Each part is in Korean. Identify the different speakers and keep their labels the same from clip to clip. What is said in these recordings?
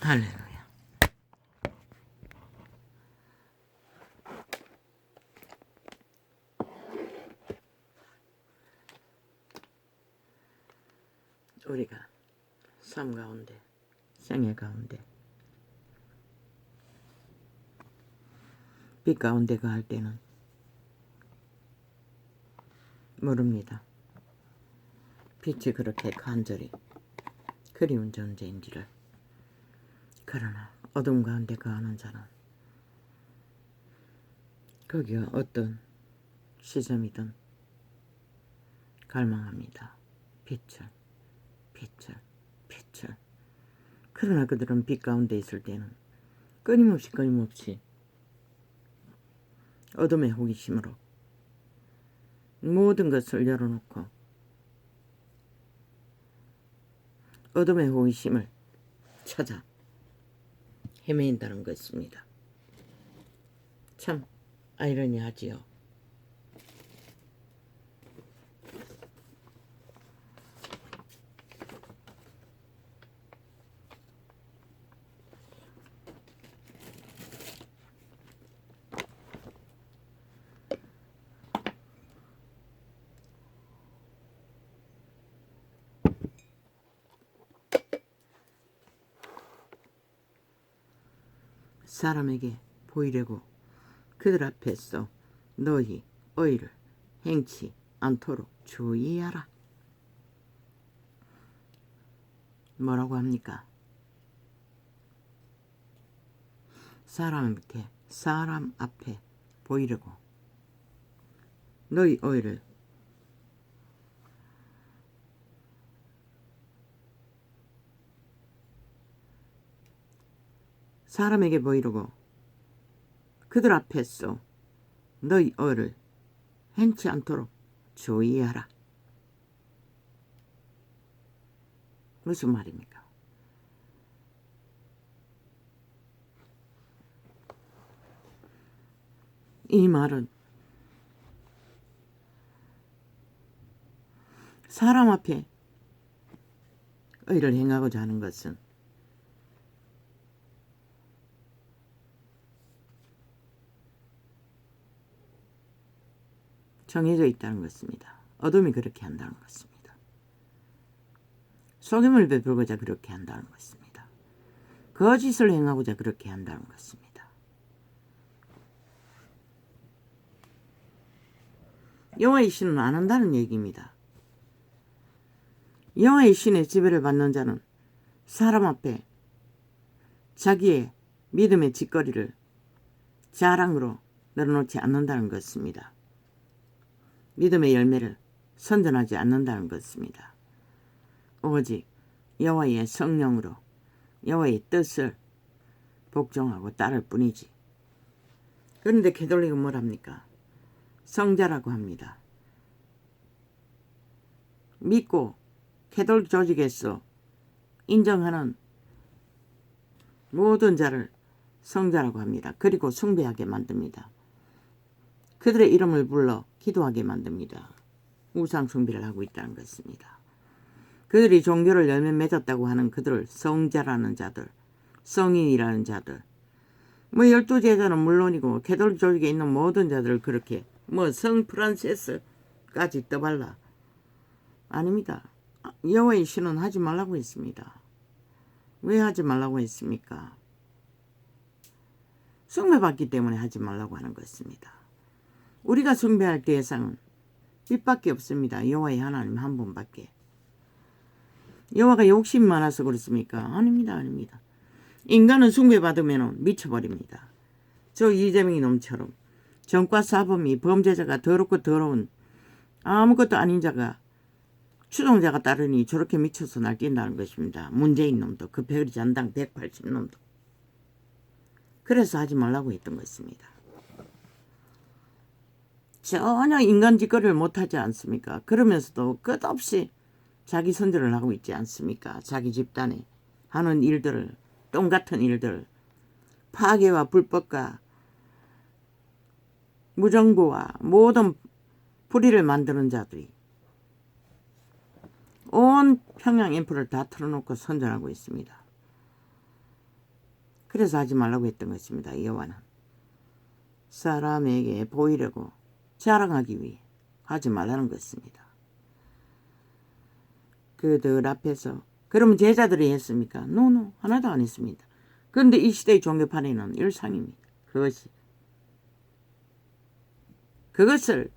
Speaker 1: 할렐루야. 우리가 삶 가운데, 생애 가운데, 빛 가운데 가할 때는 모릅니다. 빛이 그렇게 간절히 그리운 존재인지를. 그러나 어둠 가운데 거하는 자는 거기가 어떤 시점이든 갈망합니다. 빛을. 그러나 그들은 빛 가운데 있을 때는 끊임없이 어둠의 호기심으로 모든 것을 열어놓고 어둠의 호기심을 찾아 헤매인다는 것입니다. 참 아이러니하지요. 사람에게 보이려고 그들 앞에서 너희 의를 행치 않도록 주의하라. 뭐라고 합니까? 사람 앞에 보이려고 너희 의를 사람에게 보이려고 그들 앞에서 너희 의를 행치 않도록 주의하라. 무슨 말입니까? 이 말은 사람 앞에 의를 행하고자 하는 것은 정해져 있다는 것입니다. 어둠이 그렇게 한다는 것입니다. 속임을 베풀고자 그렇게 한다는 것입니다. 거짓을 행하고자 그렇게 한다는 것입니다. 여호와의 신은 안 한다는 얘기입니다. 여호와의 신의 지배를 받는 자는 사람 앞에 자기의 믿음의 짓거리를 자랑으로 늘어놓지 않는다는 것입니다. 믿음의 열매를 선전하지 않는다는 것입니다. 오직 여호와의 성령으로 여호와의 뜻을 복종하고 따를 뿐이지. 그런데 캐톨릭은 뭐랍니까? 성자라고 합니다. 믿고 캐톨릭 조직에서 인정하는 모든 자를 성자라고 합니다. 그리고 숭배하게 만듭니다. 그들의 이름을 불러 기도하게 만듭니다. 우상 숭배를 하고 있다는 것입니다. 그들이 종교를 열매 맺었다고 하는 그들을 성자라는 자들, 성인이라는 자들, 12제자는 물론이고 캐톨릭 조직에 있는 모든 자들을 그렇게 성 프란세스까지 떠발라. 아닙니다. 여호와의 신은 하지 말라고 했습니다. 왜 하지 말라고 했습니까? 숭배받기 때문에 하지 말라고 하는 것입니다. 우리가 숭배할 대상은 빛밖에 없습니다. 여호와의 하나님 한 분밖에. 여호와가 욕심이 많아서 그렇습니까? 아닙니다. 인간은 숭배받으면 미쳐버립니다. 저 이재명이 놈처럼 정과 사범이 범죄자가 더럽고 더러운 아무것도 아닌 자가 추종자가 따르니 저렇게 미쳐서 날뛴다는 것입니다. 문재인 놈도 그 별이 잔당 180놈도. 그래서 하지 말라고 했던 것입니다. 전혀 인간 짓거리를 못하지 않습니까? 그러면서도 끝없이 자기 선전을 하고 있지 않습니까? 자기 집단에 하는 일들을, 똥같은 일들, 파괴와 불법과 무정부와 모든 불의를 만드는 자들이 온 평양 인프를 다 틀어놓고 선전하고 있습니다. 그래서 하지 말라고 했던 것입니다. 여호와는 사람에게 보이려고 자랑하기 위해 하지 말라는 것입니다. 그들 앞에서. 그러면 제자들이 했습니까? 노노, 하나도 안 했습니다. 그런데 이 시대의 종교판에는 일상입니다. 그것을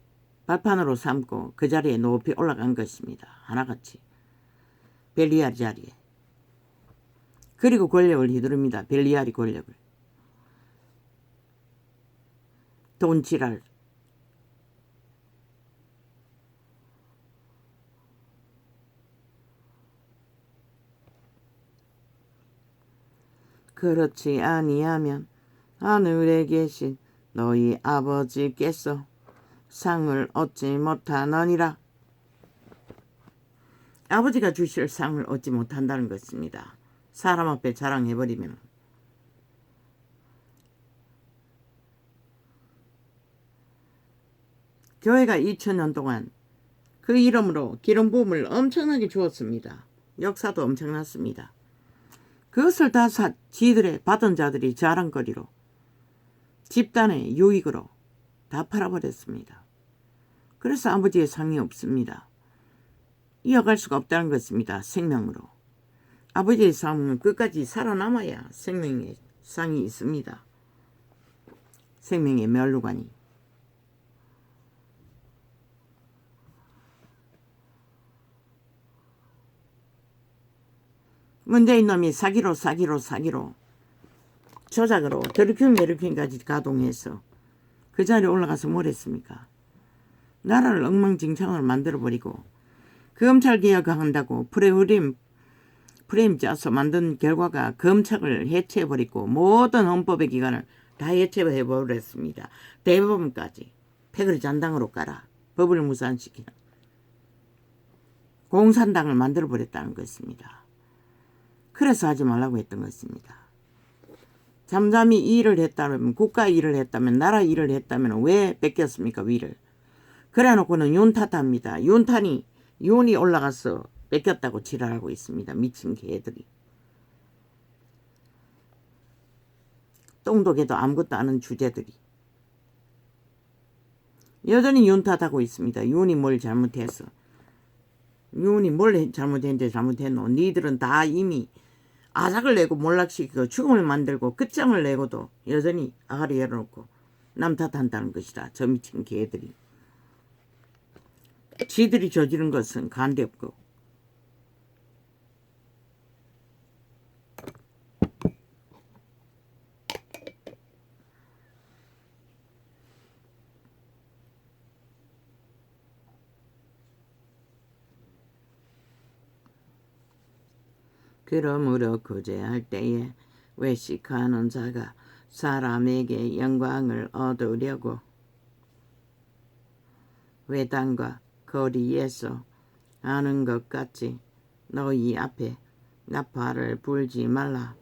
Speaker 1: 발판으로 삼고 그 자리에 높이 올라간 것입니다. 하나같이 벨리알 자리에. 그리고 권력을 휘두릅니다. 벨리알이 권력을. 돈지랄. 그렇지 아니하면 하늘에 계신 너희 아버지께서 상을 얻지 못하느니라. 아버지가 주실 상을 얻지 못한다는 것입니다. 사람 앞에 자랑해버리면. 교회가 2000년 동안 그 이름으로 기름 부음을 엄청나게 주었습니다. 역사도 엄청났습니다. 그것을 다 지들의 받은 자들이 자랑거리로 집단의 유익으로 다 팔아버렸습니다. 그래서 아버지의 상이 없습니다. 이어갈 수가 없다는 것입니다. 생명으로. 아버지의 상은 끝까지 살아남아야 생명의 상이 있습니다. 생명의 멸류관이. 문재인 놈이 사기로 조작으로 드루킹 메르킹까지 가동해서 그 자리에 올라가서 뭘 했습니까? 나라를 엉망진창으로 만들어버리고 검찰개혁한다고 프레임 짜서 만든 결과가 검찰을 해체해버리고 모든 헌법의 기관을 다 해체해버렸습니다. 대법원까지 패거리 잔당으로 깔아 법을 무산시키는 공산당을 만들어버렸다는 것입니다. 그래서 하지 말라고 했던 것입니다. 잠잠히 일을 했다면, 국가 일을 했다면, 나라 일을 했다면 왜 뺏겼습니까? 위를. 그래 놓고는 윤 탓합니다. 윤이 올라가서 뺏겼다고 지랄하고 있습니다. 미친 개들이. 똥도 개도 아무것도 아는 주제들이. 여전히 윤 탓하고 있습니다. 윤이 뭘 잘못해서. 윤이 뭘 잘못했노. 니들은 다 이미 아작을 내고 몰락시키고 죽음을 만들고 끝장을 내고도 여전히 아가리 열어놓고 남 탓한다는 것이다. 저 미친 개들이. 지들이 저지른 것은 간대없고 그러므로 구제할 때에 외식하는 자가 사람에게 영광을 얻으려고 외당과 거리에서 하는 것 같이 너희 앞에 나팔을 불지 말라.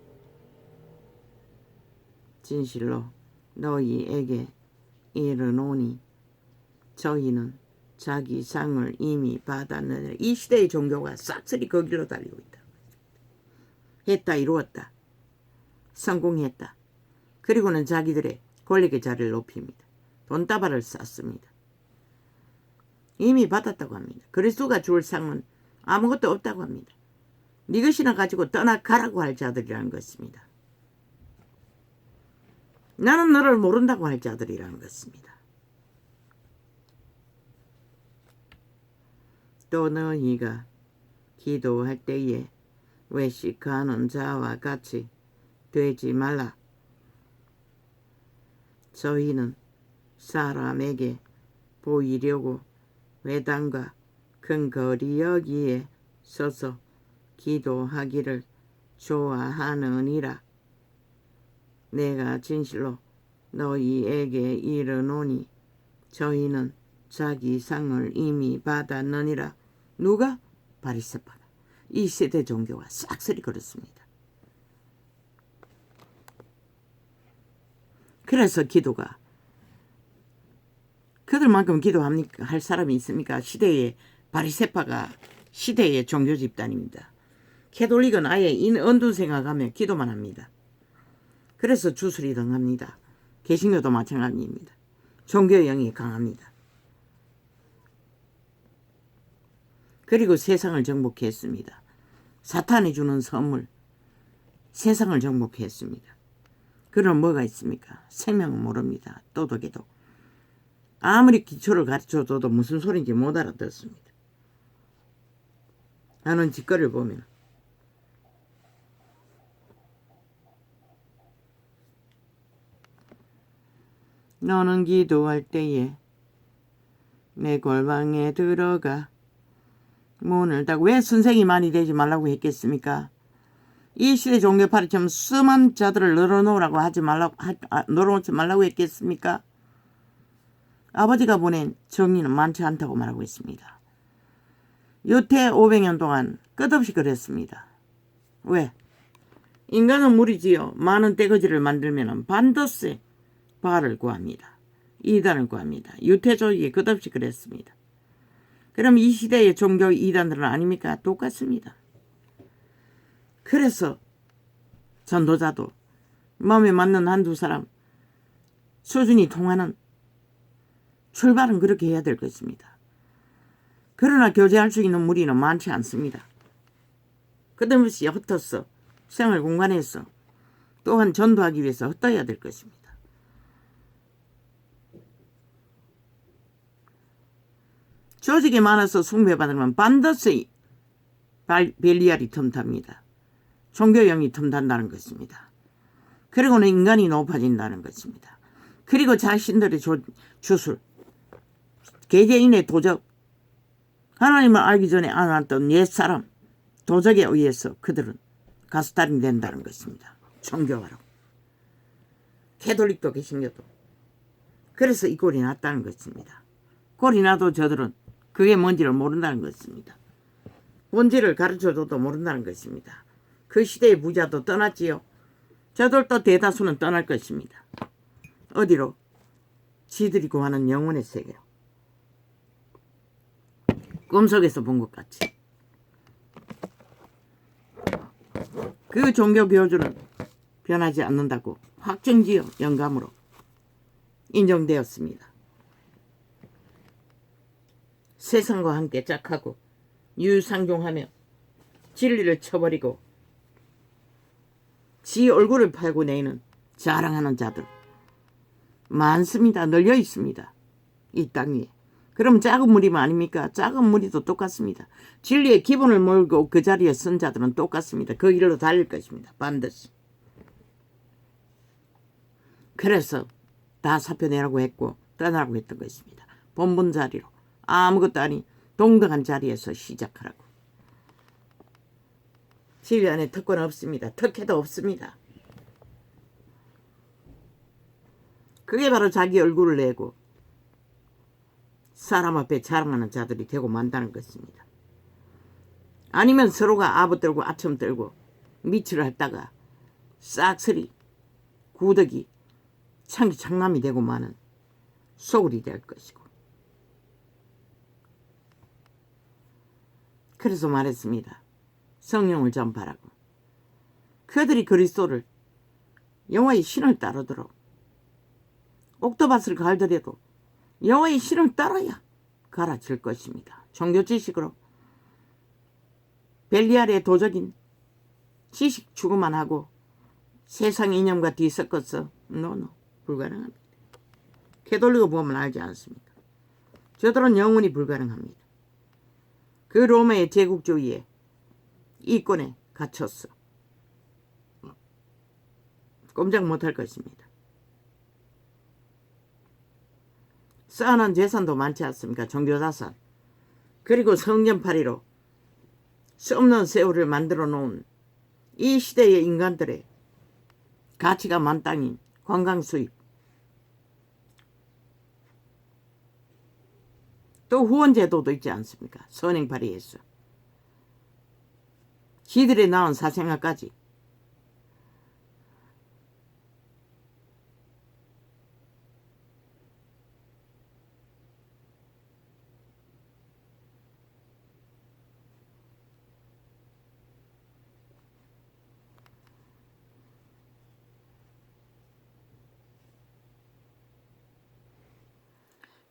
Speaker 1: 진실로 너희에게 이르노니 저희는 자기 상을 이미 받았느니라. 이 시대의 종교가 싹쓸이 그 길로 달리고 있다. 했다 이루었다. 성공했다. 그리고는 자기들의 권력의 자리를 높입니다. 돈다발을 쌓습니다. 이미 받았다고 합니다. 그리스도가 줄 상은 아무것도 없다고 합니다. 네 것이나 가지고 떠나가라고 할 자들이라는 것입니다. 나는 너를 모른다고 할 자들이라는 것입니다. 또 너희가 기도할 때에 외식하는 자와 같이 되지 말라. 저희는 사람에게 보이려고 회당과 큰 거리 여기에 서서 기도하기를 좋아하느니라. 내가 진실로 너희에게 이르노니 저희는 자기 상을 이미 받았느니라. 누가? 바리새파다. 이 세대 종교가 싹쓸이 그렇습니다. 그래서 기도가 그들만큼 기도합니까? 할 사람이 있습니까? 시대의 바리새파가 시대의 종교 집단입니다. 캐톨릭은 아예 언두 생각하며 기도만 합니다. 그래서 주술이 등합니다. 개신교도 마찬가지입니다. 종교의 영이 강합니다. 그리고 세상을 정복했습니다. 사탄이 주는 선물, 세상을 정복했습니다. 그럼 뭐가 있습니까? 생명은 모릅니다. 또덕에도. 아무리 기초를 가르쳐줘도 무슨 소리인지 못 알아듣습니다. 나는 짓거리를 보면 너는 기도할 때에 내 골방에 들어가 문을 닫고 왜 선생이 많이 되지 말라고 했겠습니까? 이 시대 종교파리처럼 수많은 자들을 늘어놓으라고 하지 말라고 늘어놓지 말라고 했겠습니까? 아버지가 보낸 정리는 많지 않다고 말하고 있습니다. 유태 500년 동안 끝없이 그랬습니다. 왜? 인간은 무리지요. 많은 떼거지를 만들면 반드시 바알을 구합니다. 이단을 구합니다. 유태조직이 끝없이 그랬습니다. 그럼 이 시대의 종교 이단들은 아닙니까? 똑같습니다. 그래서 전도자도 마음에 맞는 한두 사람 수준이 통하는 출발은 그렇게 해야 될 것입니다. 그러나 교제할 수 있는 무리는 많지 않습니다. 끝없이 흩어서 생활 공간에서 또한 전도하기 위해서 흩어야 될 것입니다. 조직이 많아서 숭배받으면 반드시 벨리알이 틈탑니다. 종교형이 틈탄다는 것입니다. 그리고는 인간이 높아진다는 것입니다. 그리고 자신들의 주술, 개개인의 도적, 하나님을 알기 전에 안 왔던 옛사람, 도적에 의해서 그들은 가스달이 된다는 것입니다. 종교화로. 캐톨릭도 개신교도. 그래서 이 꼴이 났다는 것입니다. 꼴이 나도 저들은 그게 뭔지를 모른다는 것입니다. 본질을 가르쳐줘도 모른다는 것입니다. 그 시대의 부자도 떠났지요. 저들도 대다수는 떠날 것입니다. 어디로? 지들이 구하는 영혼의 세계로. 꿈속에서 본 것 같이. 그 종교 교주는 변하지 않는다고 확정지어 영감으로 인정되었습니다. 세상과 함께 짝하고 유상종하며 진리를 쳐버리고 지 얼굴을 팔고 내는 자랑하는 자들 많습니다. 널려 있습니다. 이 땅 위에. 그럼 작은 무리만 아닙니까? 작은 무리도 똑같습니다. 진리의 기본을 몰고 그 자리에 선 자들은 똑같습니다. 그 길로 달릴 것입니다. 반드시. 그래서 다 사표내라고 했고 떠나라고 했던 것입니다. 본분 자리로. 아무것도 아닌 동등한 자리에서 시작하라고. 진리 안에 특권 없습니다. 특혜도 없습니다. 그게 바로 자기 얼굴을 내고 사람 앞에 자랑하는 자들이 되고 만다는 것입니다. 아니면 서로가 아부 떨고 아첨 떨고 미치를 했다가 싹쓸이 구더기 장남이 되고 마는 소굴이 될 것이고. 그래서 말했습니다. 성령을 전파라고. 그들이 그리스도를 여호와의 신을 따르도록 옥토밭을 갈더라도 여호와의 신을 따라야 가라질 것입니다. 종교 지식으로 벨리알의 도적인 지식 추구만 하고 세상 이념과 뒤섞어서 노 불가능합니다. 캐톨릭을 보면 알지 않습니까? 저들은 영원히 불가능합니다. 그 로마의 제국주의에 이권에 갇혔어. 꼼짝 못할 것입니다. 쌓아놓은 재산도 많지 않습니까? 종교자산. 그리고 성전파리로 썩는 세월을 만들어 놓은 이 시대의 인간들의 가치가 만땅인 관광 수입. 또 후원제도도 있지 않습니까? 선행파리에서. 지들의 낳은 사생아까지.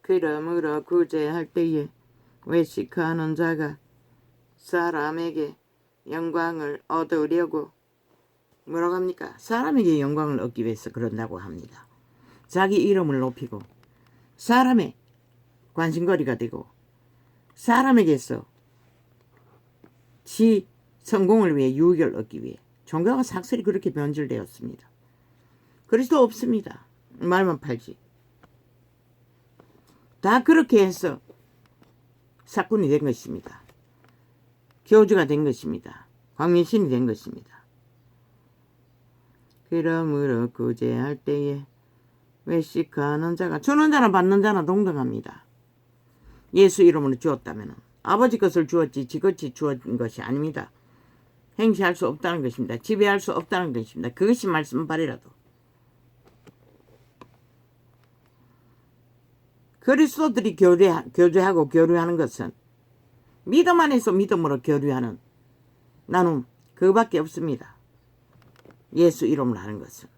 Speaker 1: 그러므로 구제할 때에 외식하는 자가 사람에게 영광을 얻으려고 뭐라고 합니까? 사람에게 영광을 얻기 위해서 그런다고 합니다. 자기 이름을 높이고 사람의 관심거리가 되고 사람에게서 지 성공을 위해 유익을 얻기 위해 종교가 삭슬이 그렇게 변질되었습니다. 그리스도 없습니다. 말만 팔지. 다 그렇게 해서 사건이 된 것입니다. 교주가 된 것입니다. 광민신이 된 것입니다. 그러므로 구제할 때에 외식하는 자가 주는 자나 받는 자나 동등합니다. 예수 이름으로 주었다면 아버지 것을 주었지 지것이 주었던 것이 아닙니다. 행시할 수 없다는 것입니다. 지배할 수 없다는 것입니다. 그것이 말씀발이라도. 그리스도들이 교제하고 교류하는 것은 믿음 안에서 믿음으로 교류하는 나눔 그밖에 없습니다. 예수 이름으로 하는 것은.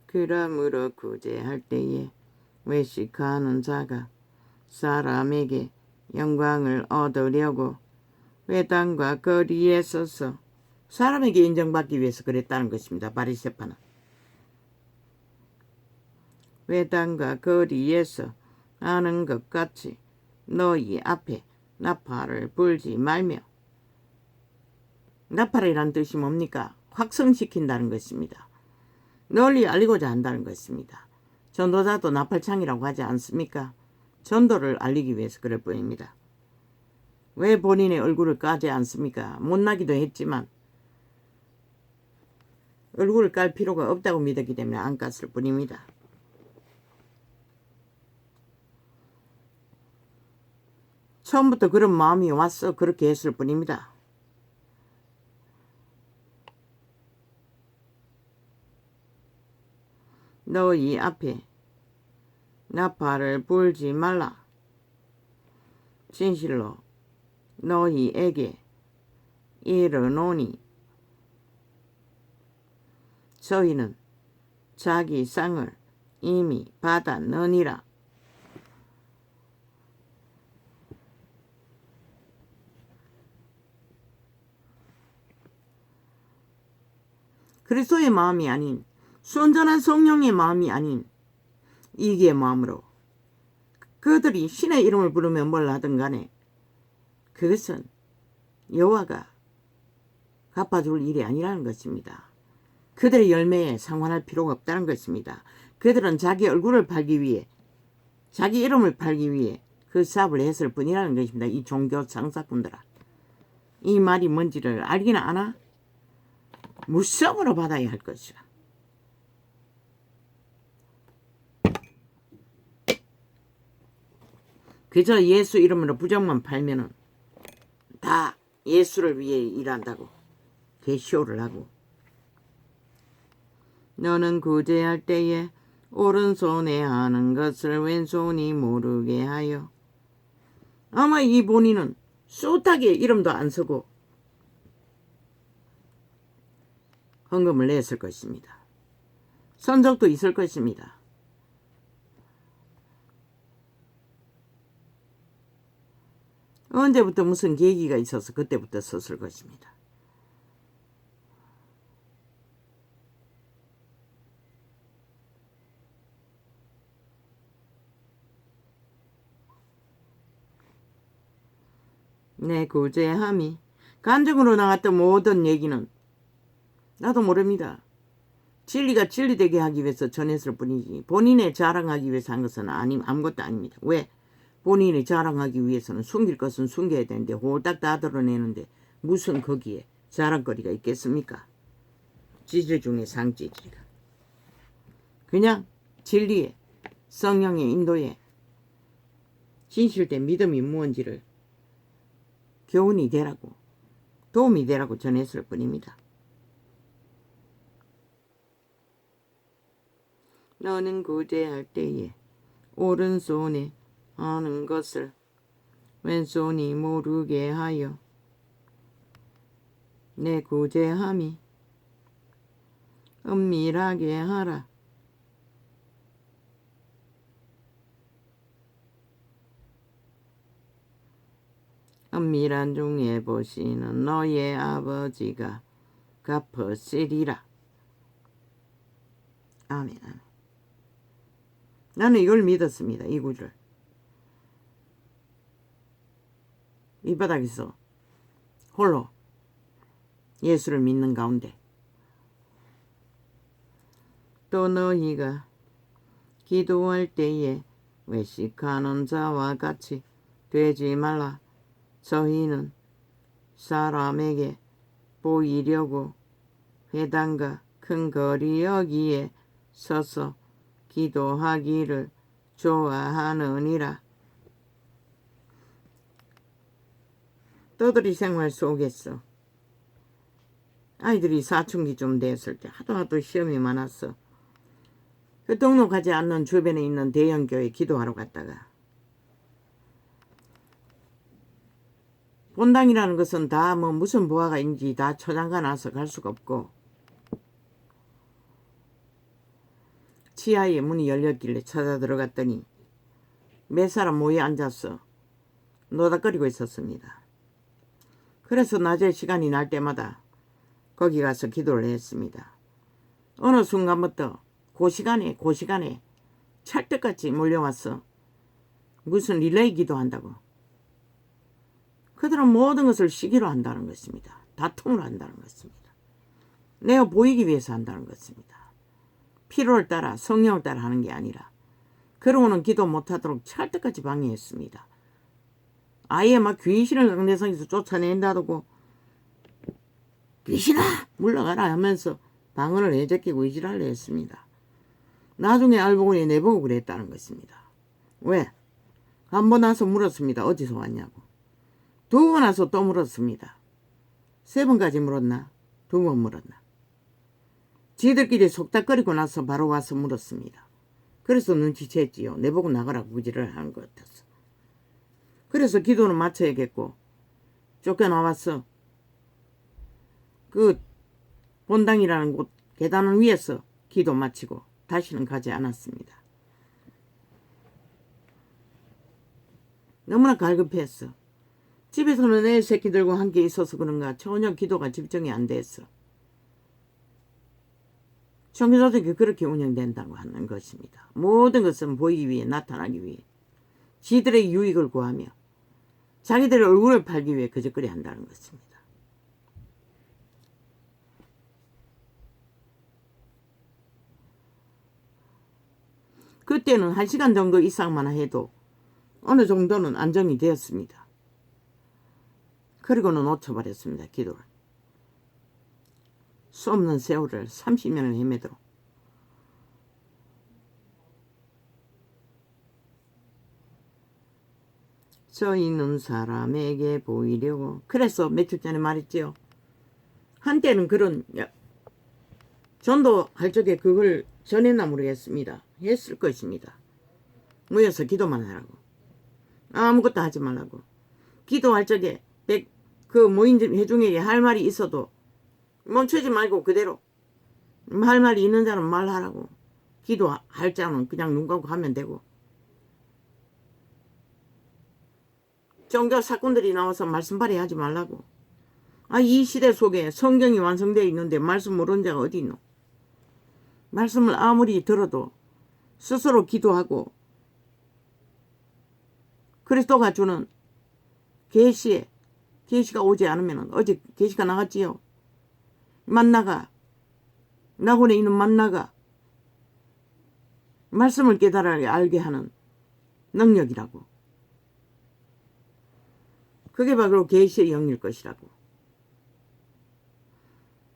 Speaker 1: 그러므로 구제할 때에 외식하는 자가 사람에게 영광을 얻으려고 회당과 거리에 서서 사람에게 인정받기 위해서 그랬다는 것입니다. 바리새파는. 회당과 거리에서 하는 것 같이 너희 앞에 나팔을 불지 말며. 나팔이란 뜻이 뭡니까? 확성시킨다는 것입니다. 널리 알리고자 한다는 것입니다. 전도자도 나팔창이라고 하지 않습니까? 전도를 알리기 위해서 그럴 뿐입니다. 왜 본인의 얼굴을 까지 않습니까? 못나기도 했지만 얼굴을 깔 필요가 없다고 믿었기 때문에 안 깠을 뿐입니다. 처음부터 그런 마음이 왔어 그렇게 했을 뿐입니다. 너희 앞에 나팔을 불지 말라. 진실로 너희에게 이르노니 저희는 자기 상을 이미 받았느니라. 그리스도의 마음이 아닌 순전한 성령의 마음이 아닌 이기의 마음으로 그들이 신의 이름을 부르면 뭘 하든 간에 그것은 여호와가 갚아줄 일이 아니라는 것입니다. 그들의 열매에 상관할 필요가 없다는 것입니다. 그들은 자기 얼굴을 팔기 위해 자기 이름을 팔기 위해 그 사업을 했을 뿐이라는 것입니다. 이 종교 상사꾼들아. 이 말이 뭔지를 알기는 아나? 무성으로 받아야 할 것이라. 그저 예수 이름으로 부정만 팔면은 다 예수를 위해 일한다고 개쇼를 하고. 너는 구제할 때에 오른손에 하는 것을 왼손이 모르게 하여. 아마 이 본인은 숱하게 이름도 안 쓰고 헌금을 냈을 것입니다. 선적도 있을 것입니다. 언제부터 무슨 계기가 있어서 그때부터 썼을 것입니다. 내 구제함이 간증으로 나왔던 모든 얘기는 나도 모릅니다. 진리가 진리되게 하기 위해서 전했을 뿐이지 본인의 자랑하기 위해서 한 것은 아무것도 아닙니다. 왜? 본인이 자랑하기 위해서는 숨길 것은 숨겨야 되는데 홀딱 다 드러내는데 무슨 거기에 자랑거리가 있겠습니까? 찌질 중에 상찌질이가. 그냥 진리에 성령의 인도에 진실된 믿음이 무언지를 교훈이 되라고 도움이 되라고 전했을 뿐입니다. 너는 구제할 때에 오른손에 하는 것을 왼손이 모르게 하여 내 구제함이 은밀하게 하라. 은밀한 중에 보시는 너의 아버지가 갚으시리라. 아멘, 아멘. 나는 이걸 믿었습니다. 이 구절. 이 바닥에서 홀로 예수를 믿는 가운데 또 너희가 기도할 때에 외식하는 자와 같이 되지 말라. 저희는 사람에게 보이려고 회당과 큰 거리 여기에 서서 기도하기를 좋아하느니라. 떠들이 생활 속에서 아이들이 사춘기 좀 됐을 때 하도 시험이 많았어. 그 등록하지 않는 주변에 있는 대형교회 기도하러 갔다가 본당이라는 것은 다 무슨 부하가 있는지 다 초장가 나서 갈 수가 없고 지하에 문이 열렸길래 찾아 들어갔더니 몇 사람 모여 앉아서 노닥거리고 있었습니다. 그래서 낮에 시간이 날 때마다 거기 가서 기도를 했습니다. 어느 순간부터 그 시간에 찰떡같이 몰려와서 무슨 릴레이 기도한다고. 그들은 모든 것을 시기로 한다는 것입니다. 다툼으로 한다는 것입니다. 내가 보이기 위해서 한다는 것입니다. 필요를 따라 성령을 따라 하는 게 아니라 그러고는 기도 못하도록 찰떡같이 방해했습니다. 아예 막 귀신을 상대성에서 쫓아낸다고 귀신아 물러가라 하면서 방언을 해제끼고 이지랄을 했습니다. 나중에 알고 보니 내보고 그랬다는 것입니다. 왜? 한 번 와서 물었습니다. 어디서 왔냐고. 두 번 와서 또 물었습니다. 세 번까지 물었나? 두 번 물었나? 지들끼리 속닥거리고 나서 바로 와서 물었습니다. 그래서 눈치챘지요. 내보고 나가라고 구지를 한 것 같아서. 그래서 기도는 마쳐야겠고 쫓겨나와서 그 본당이라는 곳 계단을 위에서 기도 마치고 다시는 가지 않았습니다. 너무나 갈급했어. 집에서는 애 새끼들과 함께 있어서 그런가 전혀 기도가 집중이 안 됐어. 청교도들이 그렇게 운영된다고 하는 것입니다. 모든 것은 보이기 위해 나타나기 위해 지들의 유익을 구하며 자기들의 얼굴을 팔기 위해 그저거리 한다는 것입니다. 그때는 1시간 정도 이상만 해도 어느 정도는 안정이 되었습니다. 그리고는 놓쳐버렸습니다. 기도를. 수 없는 세월을 30년을 헤매도록. 저희는 사람에게 보이려고. 그래서 며칠 전에 말했지요. 한때는 그런 전도할 적에 그걸 전했나 모르겠습니다. 했을 것입니다. 모여서 기도만 하라고. 아무것도 하지 말라고. 기도할 적에 그 모인 회중에게 할 말이 있어도 멈추지 말고 그대로 할 말이 있는 자는 말하라고. 기도할 자는 그냥 눈 감고 하면 되고. 종교 사건들이 나와서 말씀 발휘하지 말라고. 이 시대 속에 성경이 완성되어 있는데 말씀 모르는 자가 어디 있노? 말씀을 아무리 들어도 스스로 기도하고 그리스도가 주는 계시가 오지 않으면 어제 계시가 나갔지요. 만나가 낙원에 있는 만나가 말씀을 깨달아 알게 하는 능력이라고. 그게 바로 계시의 영일 것이라고.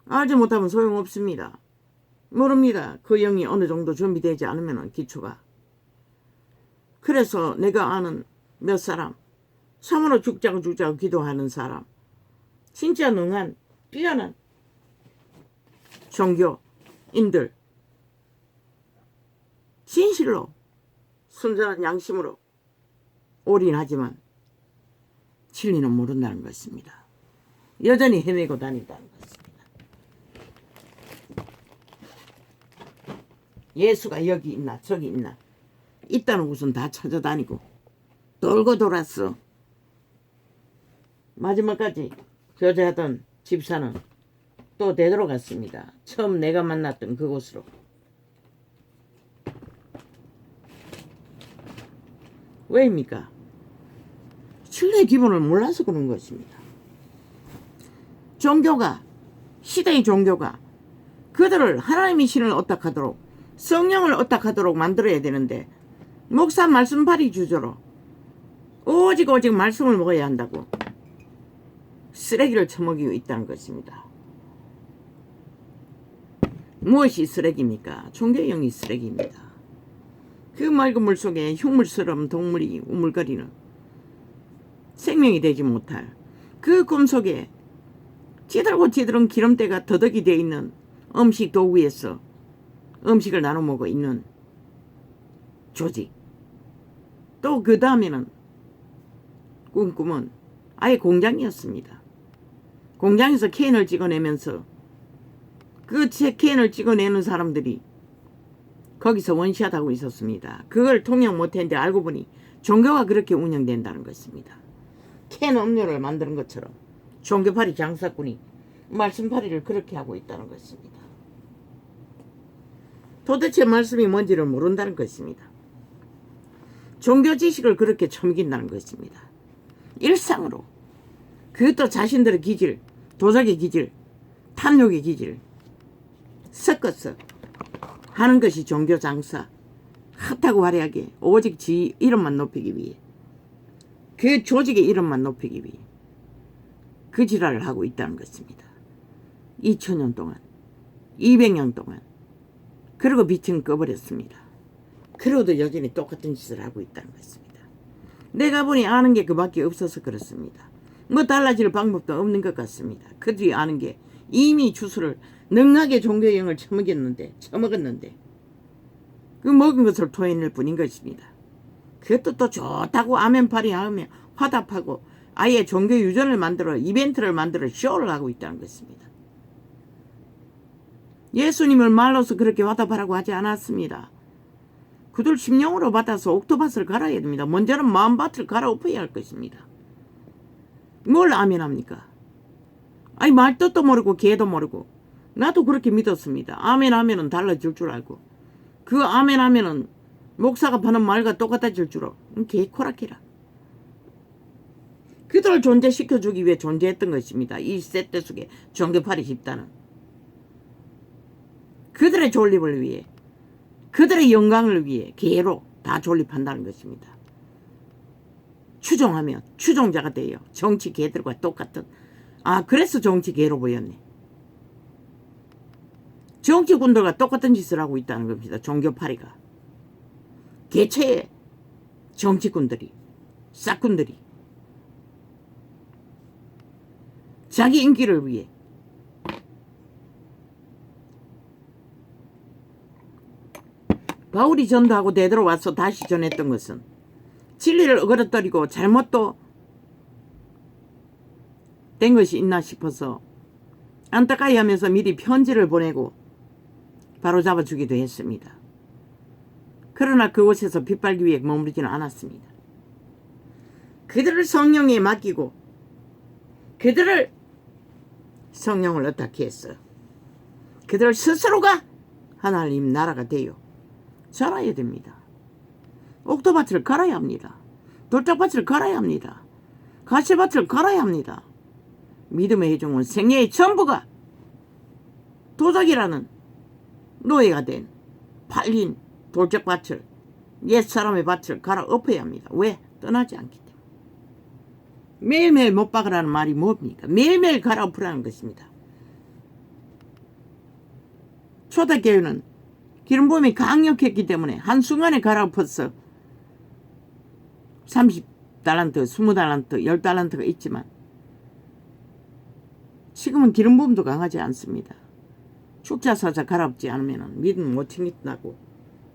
Speaker 1: 알지 못하면 소용없습니다. 모릅니다. 그 영이 어느 정도 준비되지 않으면 기초가. 그래서 내가 아는 몇 사람 참으로 죽자고 기도하는 사람 진짜 능한 뛰어난 종교인들 진실로 순전한 양심으로 올인하지만 진리는 모른다는 것입니다. 여전히 헤매고 다닌다는 것입니다. 예수가 여기 있나 저기 있나 있다는 곳은 다 찾아다니고 돌고 돌았어. 마지막까지 교제하던 집사는 또 되돌아갔습니다. 처음 내가 만났던 그곳으로. 왜입니까? 신뢰의 기본을 몰라서 그런 것입니다. 종교가, 시대의 종교가 그들을 하나님의 신을 어떡하도록, 성령을 어떡하도록 만들어야 되는데, 목사 말씀팔이 주저로 오직 말씀을 먹어야 한다고 쓰레기를 처먹이고 있다는 것입니다. 무엇이 쓰레기입니까? 종교의 영이 쓰레기입니다. 그 맑은 물 속에 흉물스러운 동물이 우물거리는 생명이 되지 못할 그 꿈 속에 찌들은 기름때가 더덕이 되어 있는 음식 도구에서 음식을 나눠 먹고 있는 조직. 또 그 다음에는 꿈은 아예 공장이었습니다. 공장에서 캔을 찍어내면서 그 캔을 찍어내는 사람들이 거기서 원샷하고 있었습니다. 그걸 통역 못했는데 알고 보니 종교가 그렇게 운영된다는 것입니다. 캔 음료를 만드는 것처럼 종교파리 장사꾼이 말씀파리를 그렇게 하고 있다는 것입니다. 도대체 말씀이 뭔지를 모른다는 것입니다. 종교 지식을 그렇게 처먹인다는 것입니다. 일상으로 그것도 자신들의 기질, 도적의 기질, 탐욕의 기질 섞어서 하는 것이 종교 장사. 핫하고 화려하게 오직 지 이름만 높이기 위해, 그 조직의 이름만 높이기 위해 그 지랄을 하고 있다는 것입니다. 2000년 동안, 200년 동안. 그리고 빛은 꺼버렸습니다. 그러고도 여전히 똑같은 짓을 하고 있다는 것입니다. 내가 보니 아는 게 그밖에 없어서 그렇습니다. 뭐 달라질 방법도 없는 것 같습니다. 그들이 아는 게 이미 주술을 능하게 종교의 영을 처먹었는데 그 먹은 것을 토해낼 뿐인 것입니다. 그것도 또 좋다고 아멘파리 하며 화답하고 아예 종교 유전을 만들어 이벤트를 만들어 쇼를 하고 있다는 것입니다. 예수님을 말로서 그렇게 화답하라고 하지 않았습니다. 그들 심령으로 받아서 옥토밭을 갈아야 됩니다. 먼저는 마음밭을 갈아엎어야 할 것입니다. 뭘 아멘합니까? 아니 말뜻도 모르고 개도 모르고. 나도 그렇게 믿었습니다. 아멘 하면은 달라질 줄 알고. 그 아멘 하면은 목사가 하는 말과 똑같아질 줄로. 개코라키라. 그들을 존재시켜주기 위해 존재했던 것입니다. 이 세대 속에 종교파리 집단은. 그들의 존립을 위해, 그들의 영광을 위해 개로 다 존립한다는 것입니다. 추종하며 추종자가 돼요. 정치 개들과 똑같은. 그래서 정치 개로 보였네. 정치군들과 똑같은 짓을 하고 있다는 겁니다. 종교파리가. 개체의 정치군들이, 싹군들이 자기 인기를 위해 바울이 전도하고 되돌아와서 다시 전했던 것은 진리를 어그러뜨리고 잘못도 된 것이 있나 싶어서 안타까이 하면서 미리 편지를 보내고 바로 잡아주기도 했습니다. 그러나 그곳에서 빗발기 위해 머무르지는 않았습니다. 그들을 성령에 맡기고 그들을 성령을 어떻게 했어요? 그들 스스로가 하나님 나라가 되어 자라야 됩니다. 옥토밭을 갈아야 합니다. 돌짝밭을 갈아야 합니다. 가시밭을 갈아야 합니다. 믿음의 회중은 생애의 전부가 도적이라는 노예가 된 팔린 돌짝밭을, 옛사람의 밭을 갈아엎어야 합니다. 왜? 떠나지 않기 때문에. 매일매일 못 박으라는 말이 뭡니까? 매일매일 갈아엎으라는 것입니다. 초대교회는 기름부음이 강력했기 때문에 한순간에 갈아엎어서 30달란트, 20달란트, 10달란트가 있지만 지금은 기름부음도 강하지 않습니다. 축자사자 갈아엎지 않으면 믿음 못 지킨다고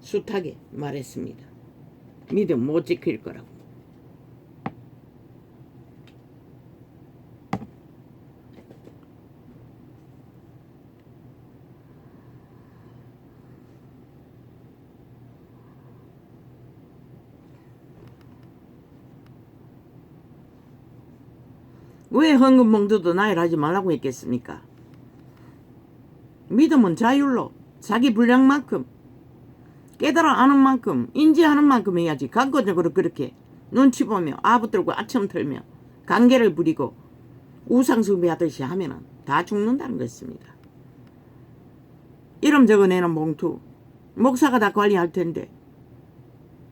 Speaker 1: 숱하게 말했습니다. 믿음 못 지킬 거라고. 왜 헌금 봉투도 나열하지 말라고 했겠습니까? 믿음은 자율로 자기 분량만큼 깨달아 아는 만큼 인지하는 만큼 해야지. 강권적으로 그렇게 눈치 보며 아부들고 아첨 털며 관계를 부리고 우상숭배하듯이 하면은 다 죽는다는 것입니다. 이름 적어내는 봉투 목사가 다 관리할 텐데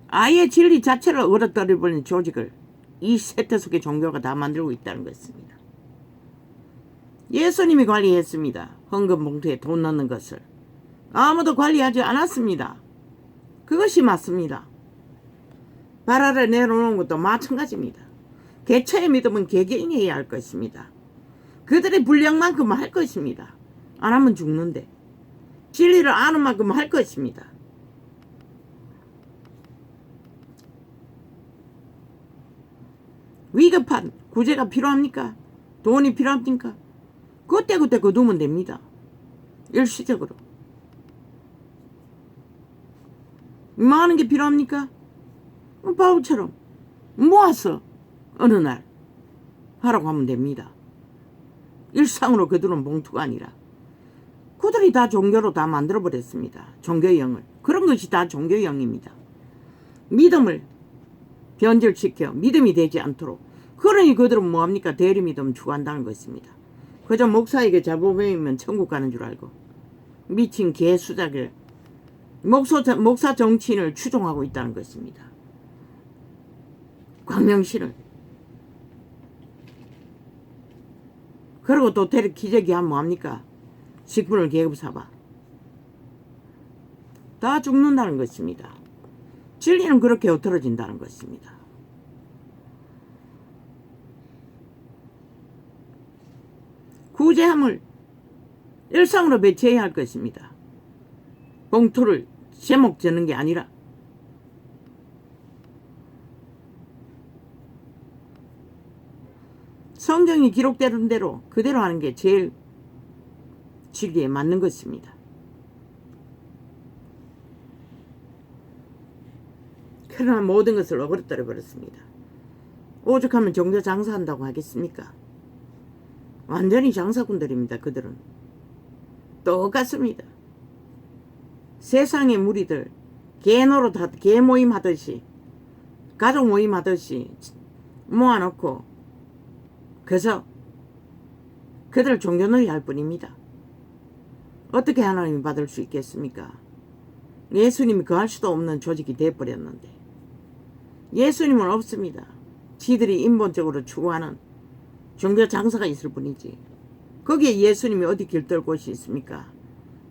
Speaker 1: 아예 진리 자체를 얼어떨어버리는 조직을 이 세태속의 종교가 다 만들고 있다는 것입니다. 예수님이 관리했습니다. 헌금 봉투에 돈 넣는 것을 아무도 관리하지 않았습니다. 그것이 맞습니다. 발 아래 내려놓는 것도 마찬가지입니다. 개처의 믿음은 개개인이 해야 할 것입니다. 그들의 분량만큼 할 것입니다. 안 하면 죽는데 진리를 아는 만큼 할 것입니다. 위급한 구제가 필요합니까? 돈이 필요합니까? 그때그때 거두면 됩니다. 일시적으로. 많은 게 필요합니까? 바울처럼 모아서 어느 날 하라고 하면 됩니다. 일상으로 거두는 봉투가 아니라 그들이 다 종교로 다 만들어버렸습니다. 종교형을. 그런 것이 다 종교형입니다. 믿음을 변질시켜 믿음이 되지 않도록. 그러니 그들은 뭐합니까? 대리믿음 추구한다는 것입니다. 그저 목사에게 잘못 배우면 천국 가는 줄 알고 미친 개수작을 목사 정치인을 추종하고 있다는 것입니다. 광명신을. 그리고 또 기저귀 하면 뭐합니까? 직분을 계급 삼아. 다 죽는다는 것입니다. 진리는 그렇게 흩어진다는 것입니다. 구제함을 일상으로 배치해야 할 것입니다. 봉투를 제목 적는 게 아니라 성경이 기록되는 대로 그대로 하는 게 제일 진리에 맞는 것입니다. 그러나 모든 것을 어그러뜨려 버렸습니다. 오죽하면 종교 장사한다고 하겠습니까? 완전히 장사꾼들입니다. 그들은 똑같습니다. 세상의 무리들 개 모임 하듯이 가족 모임 하듯이 모아놓고 그래서 그들 종교놀이 할 뿐입니다. 어떻게 하나님이 받을 수 있겠습니까? 예수님이 거할 수도 없는 조직이 되어버렸는데 예수님은 없습니다. 지들이 인본적으로 추구하는 종교 장사가 있을 뿐이지 거기에 예수님이 어디 길들 곳이 있습니까?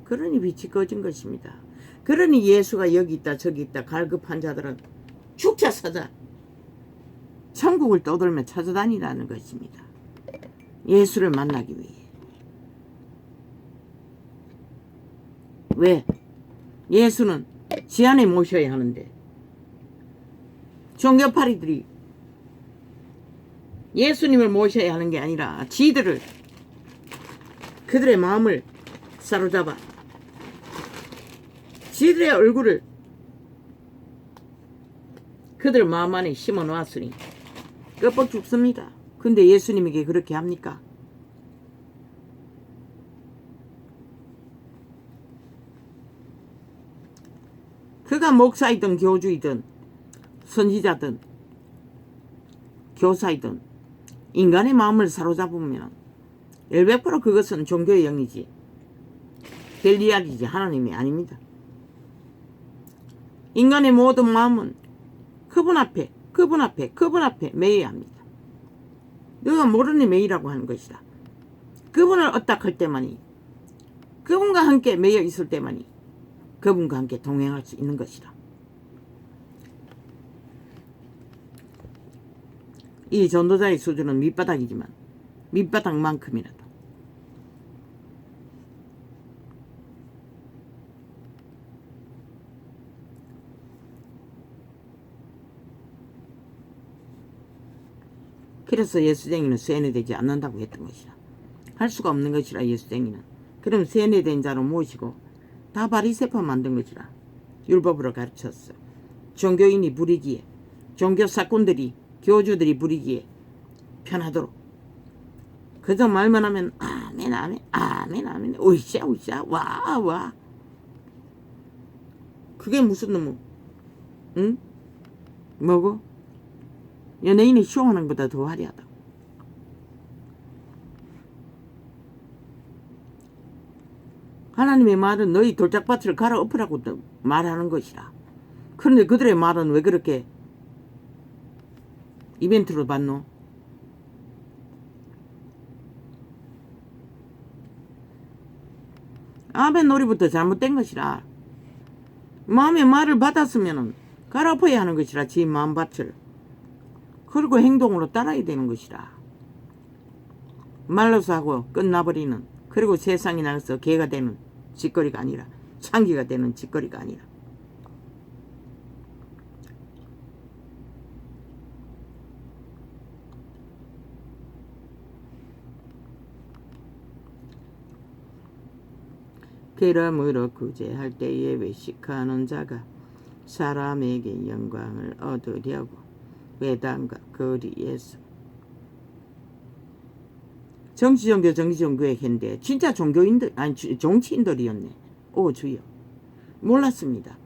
Speaker 1: 그러니 빛이 꺼진 것입니다. 그러니 예수가 여기 있다 저기 있다 갈급한 자들은 죽자 사자 천국을 떠돌며 찾아다니라는 것입니다. 예수를 만나기 위해. 왜? 예수는 지안에 모셔야 하는데 종교파리들이 예수님을 모셔야 하는 게 아니라 지들을 그들의 마음을 사로잡아 지들의 얼굴을 그들 마음 안에 심어 놓았으니 껍벅 죽습니다. 근데 예수님에게 그렇게 합니까? 그가 목사이든 교주이든 선지자든 교사이든 인간의 마음을 사로잡으면 100% 그것은 종교의 영이지 될 이야기지 하나님이 아닙니다. 인간의 모든 마음은 그분 앞에 매여야 합니다. 너가 모르니 매이라고 하는 것이다. 그분을 얻닥할 때만이 그분과 함께 매여 있을 때만이 그분과 함께 동행할 수 있는 것이다. 이 전도자의 수준은 밑바닥이지만 밑바닥만큼이라도 그래서 예수쟁이는 세뇌되지 않는다고 했던 것이다. 할 수가 없는 것이라 예수쟁이는. 그럼 세뇌된 자로 모시고 다 바리새파 만든 것이라 율법으로 가르쳤어. 종교인이 부리기에 종교 사꾼들이 교주들이 부리기에 편하도록 그저 말만 하면 아멘 아멘 아멘 아멘 으쌰 으쌰 와 와. 그게 무슨 놈의 응? 뭐고? 연예인이 쇼하는 것보다 더 화려하다. 하나님의 말은 너희 돌짝밭을 갈아엎으라고 말하는 것이라. 그런데 그들의 말은 왜 그렇게 이벤트로 받노? 아멘 놀이부터 잘못된 것이라. 마음의 말을 받았으면 갈아엎어야 하는 것이라. 지 마음밭을. 그리고 행동으로 따라야 되는 것이라. 말로서 하고 끝나버리는, 그리고 세상이 나서 개가 되는 짓거리가 아니라, 창기가 되는 짓거리가 아니라. 그러므로 구제할 때에 외식하는 자가 사람에게 영광을 얻으려고 회당과 거리에서 정치종교의 했는데 진짜 종교인들 아니 정치인들이었네. 오 주여, 몰랐습니다.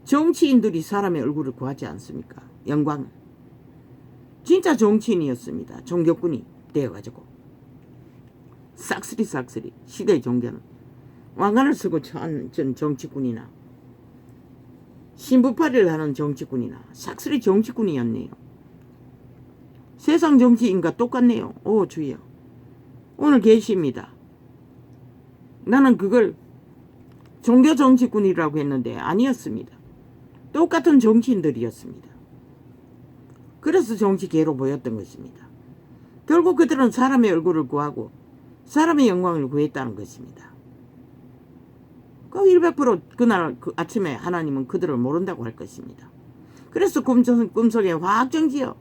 Speaker 1: 정치인들이 사람의 얼굴을 구하지 않습니까? 영광을. 진짜 정치인이었습니다. 종교꾼이 되어가지고 싹쓸이 시대의 종교는 왕관을 쓰고 전 정치꾼이나 신부파리를 하는 정치꾼이나 싹쓸이 정치꾼이었네요. 세상 정치인과 똑같네요. 오 주여, 오늘 계십니다. 나는 그걸 종교 정치꾼이라고 했는데 아니었습니다. 똑같은 정치인들이었습니다. 그래서 정치계로 보였던 것입니다. 결국 그들은 사람의 얼굴을 구하고 사람의 영광을 구했다는 것입니다. 그 100% 그날 그 아침에 하나님은 그들을 모른다고 할 것입니다. 그래서 꿈속에 확정지어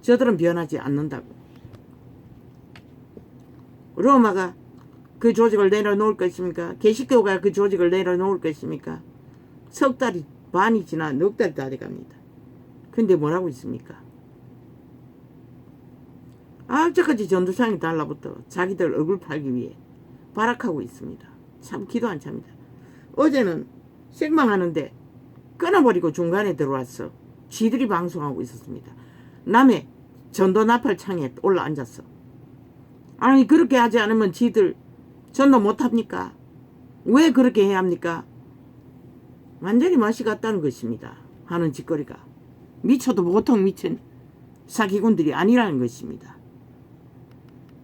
Speaker 1: 저들은 변하지 않는다고. 로마가 그 조직을 내려놓을 것입니까? 개식교가 그 조직을 내려놓을 것입니까? 석 달이 반이 지나 넉 달이 다 돼갑니다. 근데 뭐라고 있습니까? 악저까지 전두상이 달라붙어 자기들 얼굴 팔기 위해 발악하고 있습니다. 참 기도 안 찹니다. 어제는 생방하는데 끊어버리고 중간에 들어왔어. 지들이 방송하고 있었습니다. 남의 전도 나팔 창에 올라앉았어. 아니 그렇게 하지 않으면 지들 전도 못합니까? 왜 그렇게 해야 합니까? 완전히 맛이 갔다는 것입니다. 하는 짓거리가. 미쳐도 보통 미친 사기꾼들이 아니라는 것입니다.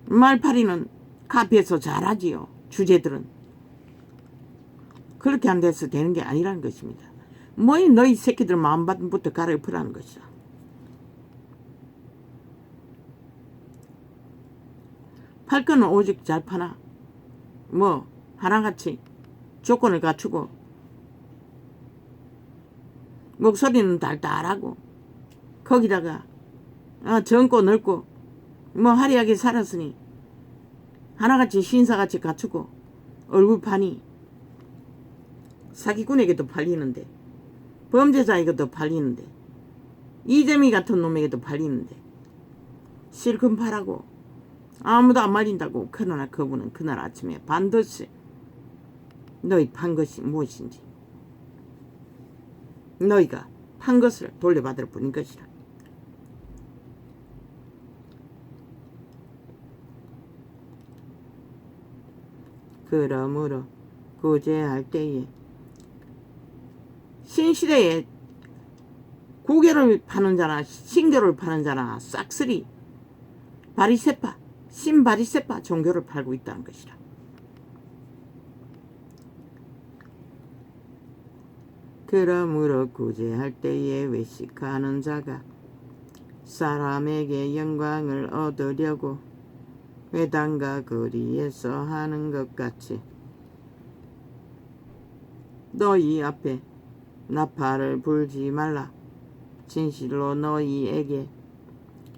Speaker 1: 말파리는 카페에서 잘하지요. 주제들은. 그렇게 안 돼서 되는 게 아니라는 것입니다. 뭐이 너희 새끼들 마음밭부터 갈아엎으라는 것이다. 팔 거는 오직 잘 파나 뭐 하나같이 조건을 갖추고 목소리는 달달하고 거기다가 젊고 넓고 뭐 화려하게 살았으니 하나같이 신사같이 갖추고 얼굴판이 사기꾼에게도 팔리는데 범죄자에게도 팔리는데 이재미 같은 놈에게도 팔리는데 실컷 팔라고 아무도 안 말린다고. 그러나 그분은 그날 아침에 반드시 너희 판 것이 무엇인지 너희가 판 것을 돌려받을 뿐인 것이라. 그러므로 구제할 때에 신시대에 고개를 파는 자나 신교를 파는 자나 싹쓸이 바리새파 신바리새파 종교를 팔고 있다는 것이라. 그러므로 구제할 때에 외식하는 자가 사람에게 영광을 얻으려고 회당과 거리에서 하는 것 같이 너희 앞에 나팔을 불지 말라. 진실로 너희에게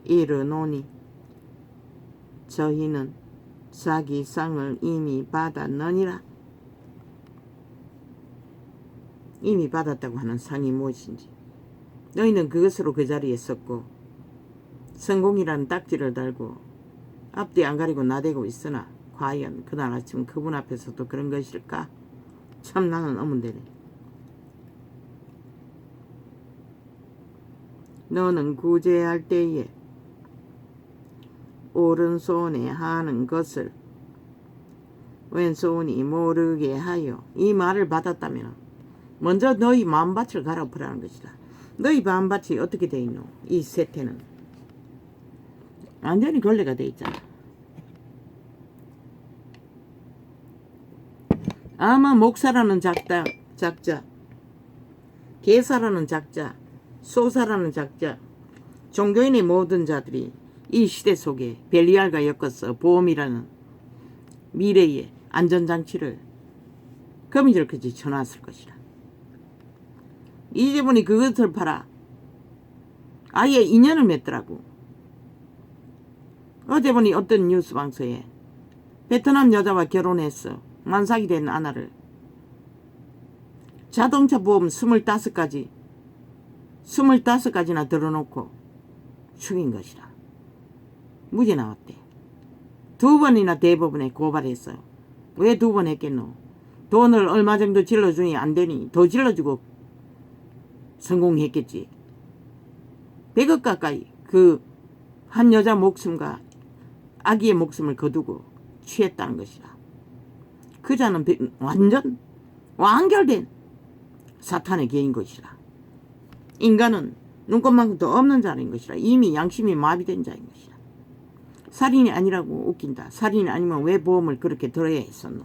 Speaker 1: 이르노니 저희는 자기 상을 이미 받았느니라. 이미 받았다고 하는 상이 무엇인지 너희는 그것으로 그 자리에 섰고 성공이라는 딱지를 달고 앞뒤 안 가리고 나대고 있으나 과연 그날 아침 그분 앞에서도 그런 것일까? 참 나는 어문대네. 너는 구제할 때에 오른손에 하는 것을 왼손이 모르게 하여. 이 말을 받았다면 먼저 너희 마음밭을 갈아엎으라는 것이다. 너희 마음밭이 어떻게 돼 있노? 이 세태는 완전히 걸레가 돼 있잖아. 아마 목사라는 작자, 개사라는 작자, 소사라는 작자, 종교인의 모든 자들이 이 시대 속에 벨리알과 엮어서 보험이라는 미래의 안전장치를 거미줄까지 쳐놨을 것이다. 이제분이 그것을 팔아 아예 인연을 맺더라고. 어제 보니 어떤 뉴스 방송에 베트남 여자와 결혼해서 만삭이 된 아나를 자동차 보험 25가지나 들어놓고 죽인 것이다. 무죄 나왔대. 2번이나 대법원에 고발했어요. 왜 2번 했겠노? 돈을 얼마 정도 질러주니 안 되니 더 질러주고 성공했겠지. 100억 가까이 그 한 여자 목숨과 아기의 목숨을 거두고 취했다는 것이다. 그 자는 완전 완결된 사탄의 개인 것이다. 인간은 눈꽃만큼도 없는 자인 것이다. 이미 양심이 마비된 자인 것이다. 살인이 아니라고 웃긴다. 살인이 아니면 왜 보험을 그렇게 들어야 했었노?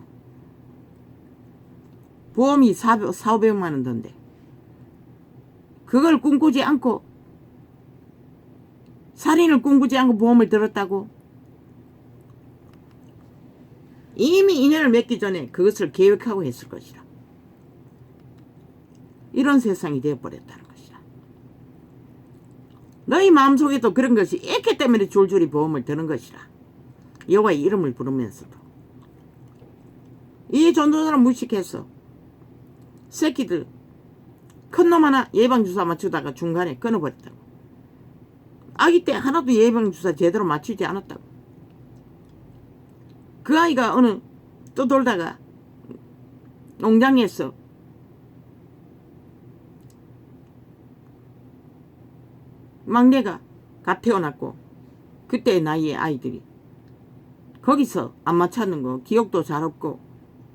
Speaker 1: 보험이 400만 원 던데 그걸 꿈꾸지 않고 살인을 꿈꾸지 않고 보험을 들었다고? 이미 인연을 맺기 전에 그것을 계획하고 했을 것이다. 이런 세상이 되어버렸다는 것이다. 너희 마음속에도 그런 것이 있기 때문에 줄줄이 보험을 드는 것이다. 여호와의 이름을 부르면서도. 이 전도사를 무식해서 새끼들 큰 놈 하나 예방주사 맞추다가 중간에 끊어버렸다고. 아기 때 하나도 예방주사 제대로 맞추지 않았다고. 그 아이가 어느 또 돌다가 농장에서 막내가 갓 태어났고 그때의 나이의 아이들이 거기서 안 맞췄는 거 기억도 잘 없고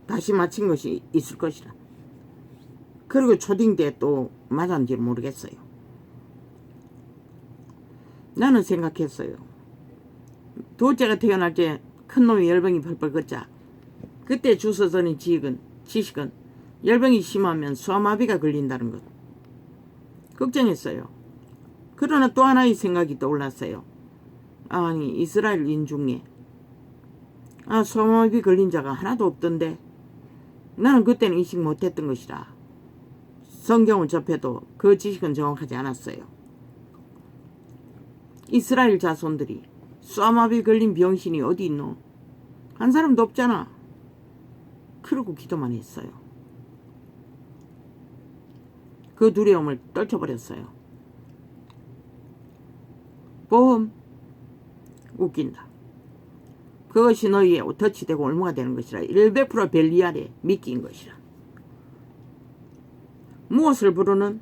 Speaker 1: 다시 맞힌 것이 있을 것이라. 그리고 초딩 때 또 맞았는지 모르겠어요. 나는 생각했어요. 둘째가 태어날 때 큰 놈이 열병이 펄펄 걷자. 그때 주워서는 지식은 열병이 심하면 소아마비가 걸린다는 것. 걱정했어요. 그러나 또 하나의 생각이 떠올랐어요. 아니 이스라엘인 중에 소아마비 걸린 자가 하나도 없던데. 나는 그때는 인식 못했던 것이라. 성경을 접해도 그 지식은 정확하지 않았어요. 이스라엘 자손들이 소아마비 걸린 병신이 어디 있노? 한 사람도 없잖아. 그러고 기도만 했어요. 그 두려움을 떨쳐버렸어요. 보험 웃긴다. 그것이 너희의 덫이 되고 올무가 되는 것이라. 100% 벨리알에 미끼인 것이라. 무엇을 부르는?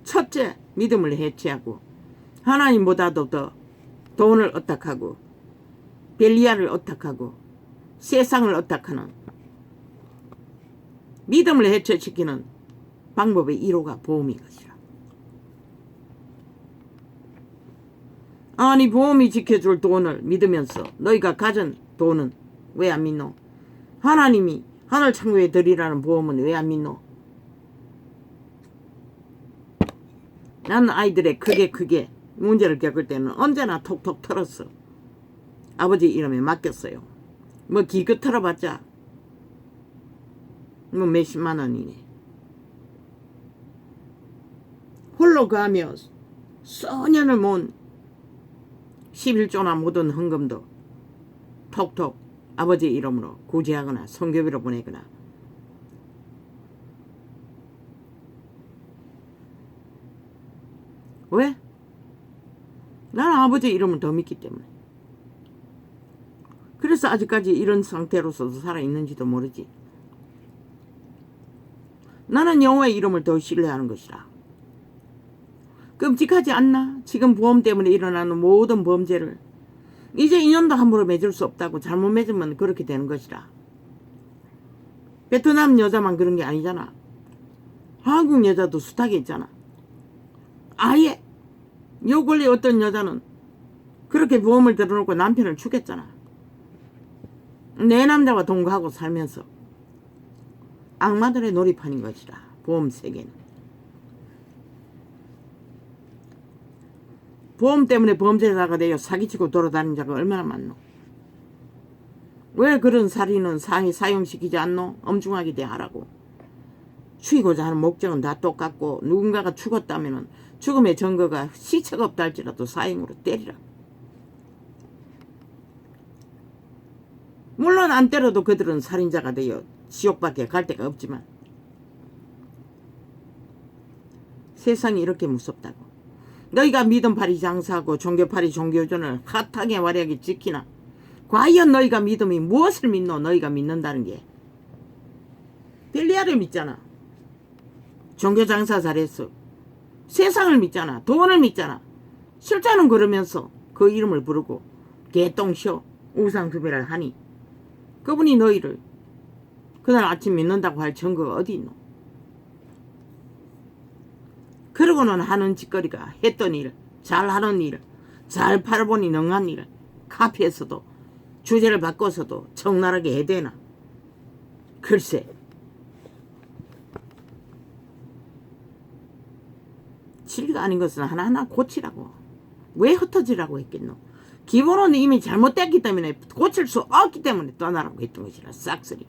Speaker 1: 첫째, 믿음을 해체하고 하나님보다도 더 돈을 어탁하고 벨리알을 어탁하고 세상을 어탁하는 믿음을 해체시키는 방법의 1호가 보험인 것이라. 아니 보험이 지켜줄 돈을 믿으면서 너희가 가진 돈은 왜 안 믿노? 하나님이 하늘 창고에 들이라는 보험은 왜 안 믿노? 나는 아이들의 크게 문제를 겪을 때는 언제나 톡톡 털었어. 아버지 이름에 맡겼어요. 뭐 기껏 털어봤자 뭐 몇십만 원이네. 홀로 가며 소년을 모은 11조나 모든 헌금도 톡톡 아버지 이름으로 구제하거나 성교비로 보내거나. 왜? 나는 아버지 이름을 더 믿기 때문에. 그래서 아직까지 이런 상태로서도 살아있는지도 모르지. 나는 여호와의 이름을 더 신뢰하는 것이라. 끔찍하지 않나? 지금 보험 때문에 일어나는 모든 범죄를 이제 인연도 함부로 맺을 수 없다고. 잘못 맺으면 그렇게 되는 것이라. 베트남 여자만 그런 게 아니잖아. 한국 여자도 숱하게 있잖아. 아예 요 근래 어떤 여자는 그렇게 보험을 들어놓고 남편을 죽였잖아. 내 남자와 동거하고 살면서. 악마들의 놀이판인 것이라. 보험 세계는. 보험 때문에 범죄자가 되어 사기치고 돌아다니는 자가 얼마나 많노. 왜 그런 살인은 사형시키지 않노? 엄중하게 대하라고. 죽이고자 하는 목적은 다 똑같고, 누군가가 죽었다면 죽음의 증거가 시체가 없다 할지라도 사형으로 때리라. 물론 안 때려도 그들은 살인자가 되어 지옥밖에 갈 데가 없지만, 세상이 이렇게 무섭다고. 너희가 믿음팔이 장사하고 종교팔이 종교전을 핫하게 화려하게 지키나? 과연 너희가 믿음이 무엇을 믿노? 너희가 믿는다는 게 벨리아를 믿잖아. 종교 장사 잘했어. 세상을 믿잖아. 돈을 믿잖아. 실자는 그러면서 그 이름을 부르고 개똥쇼 우상숭배를 하니 그분이 너희를 그날 아침 믿는다고 할 증거가 어디 있노? 그러고는 하는 짓거리가 했던 일, 잘하는 일, 잘 팔아보니 능한 일, 카페에서도 주제를 바꿔서도 적나라하게 해대나. 글쎄, 진리가 아닌 것은 하나하나 고치라고. 왜 흩어지라고 했겠노? 기본은 이미 잘못됐기 때문에 고칠 수 없기 때문에 떠나라고 했던 것이라. 싹쓸이.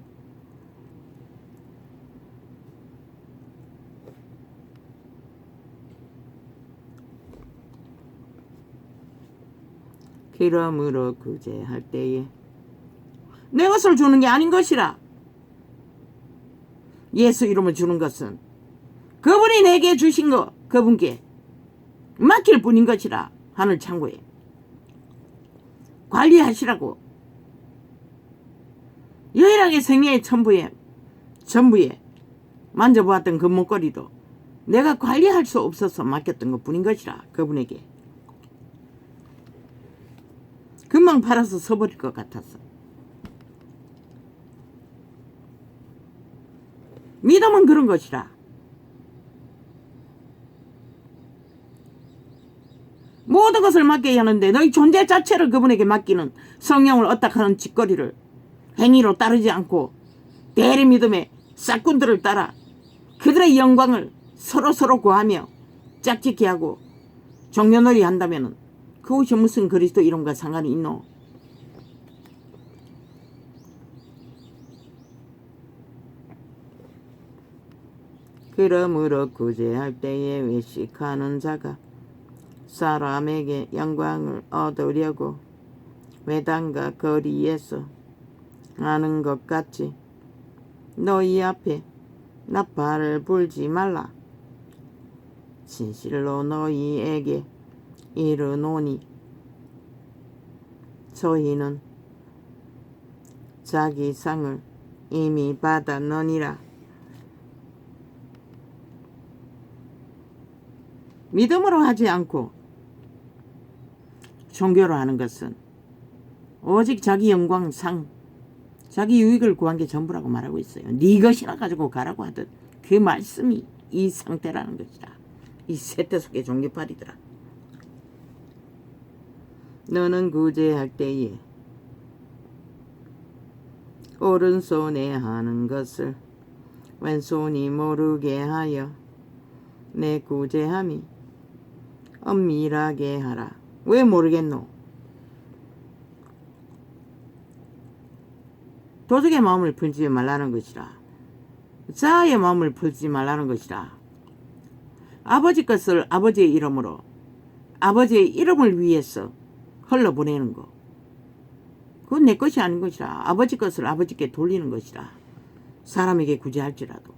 Speaker 1: 그러므로 구제할 때에 내 것을 주는 게 아닌 것이라. 예수 이름을 주는 것은 그분이 내게 주신 거 그분께 맡길 뿐인 것이라. 하늘 창고에 관리하시라고. 유일하게 생애의 전부에 만져보았던 그 목걸이도 내가 관리할 수 없어서 맡겼던 것 뿐인 것이라. 그분에게 금방 팔아서 서버릴 것 같았어. 믿음은 그런 것이라. 모든 것을 맡겨야 하는데 너희 존재 자체를 그분에게 맡기는 성령을 얻다하는 짓거리를 행위로 따르지 않고 대리 믿음의 싹꾼들을 따라 그들의 영광을 서로 구하며 짝짓기 하고 종교놀이 한다면 그것이 무슨 그리스도 이름과 상관이 있노? 그러므로 구제할 때에 외식하는 자가 사람에게 영광을 얻으려고 외당과 거리에서 하는 것 같이 너희 앞에 나팔을 불지 말라. 진실로 너희에게 이르노니 저희는 자기 상을 이미 받았느니라. 믿음으로 하지 않고 종교로 하는 것은 오직 자기 영광, 상, 자기 유익을 구한 게 전부라고 말하고 있어요. 네 것이라 가지고 가라고 하듯 그 말씀이 이 상태라는 것이라. 이 세태 속의 종교팔이더라. 너는 구제할 때에 오른손에 하는 것을 왼손이 모르게 하여 내 구제함이 엄밀하게 하라. 왜 모르겠노? 도적의 마음을 풀지 말라는 것이라. 자아의 마음을 풀지 말라는 것이라. 아버지 것을 아버지의 이름으로 아버지의 이름을 위해서 흘러보내는 거. 그건 내 것이 아닌 것이라. 아버지 것을 아버지께 돌리는 것이라. 사람에게 구제할지라도.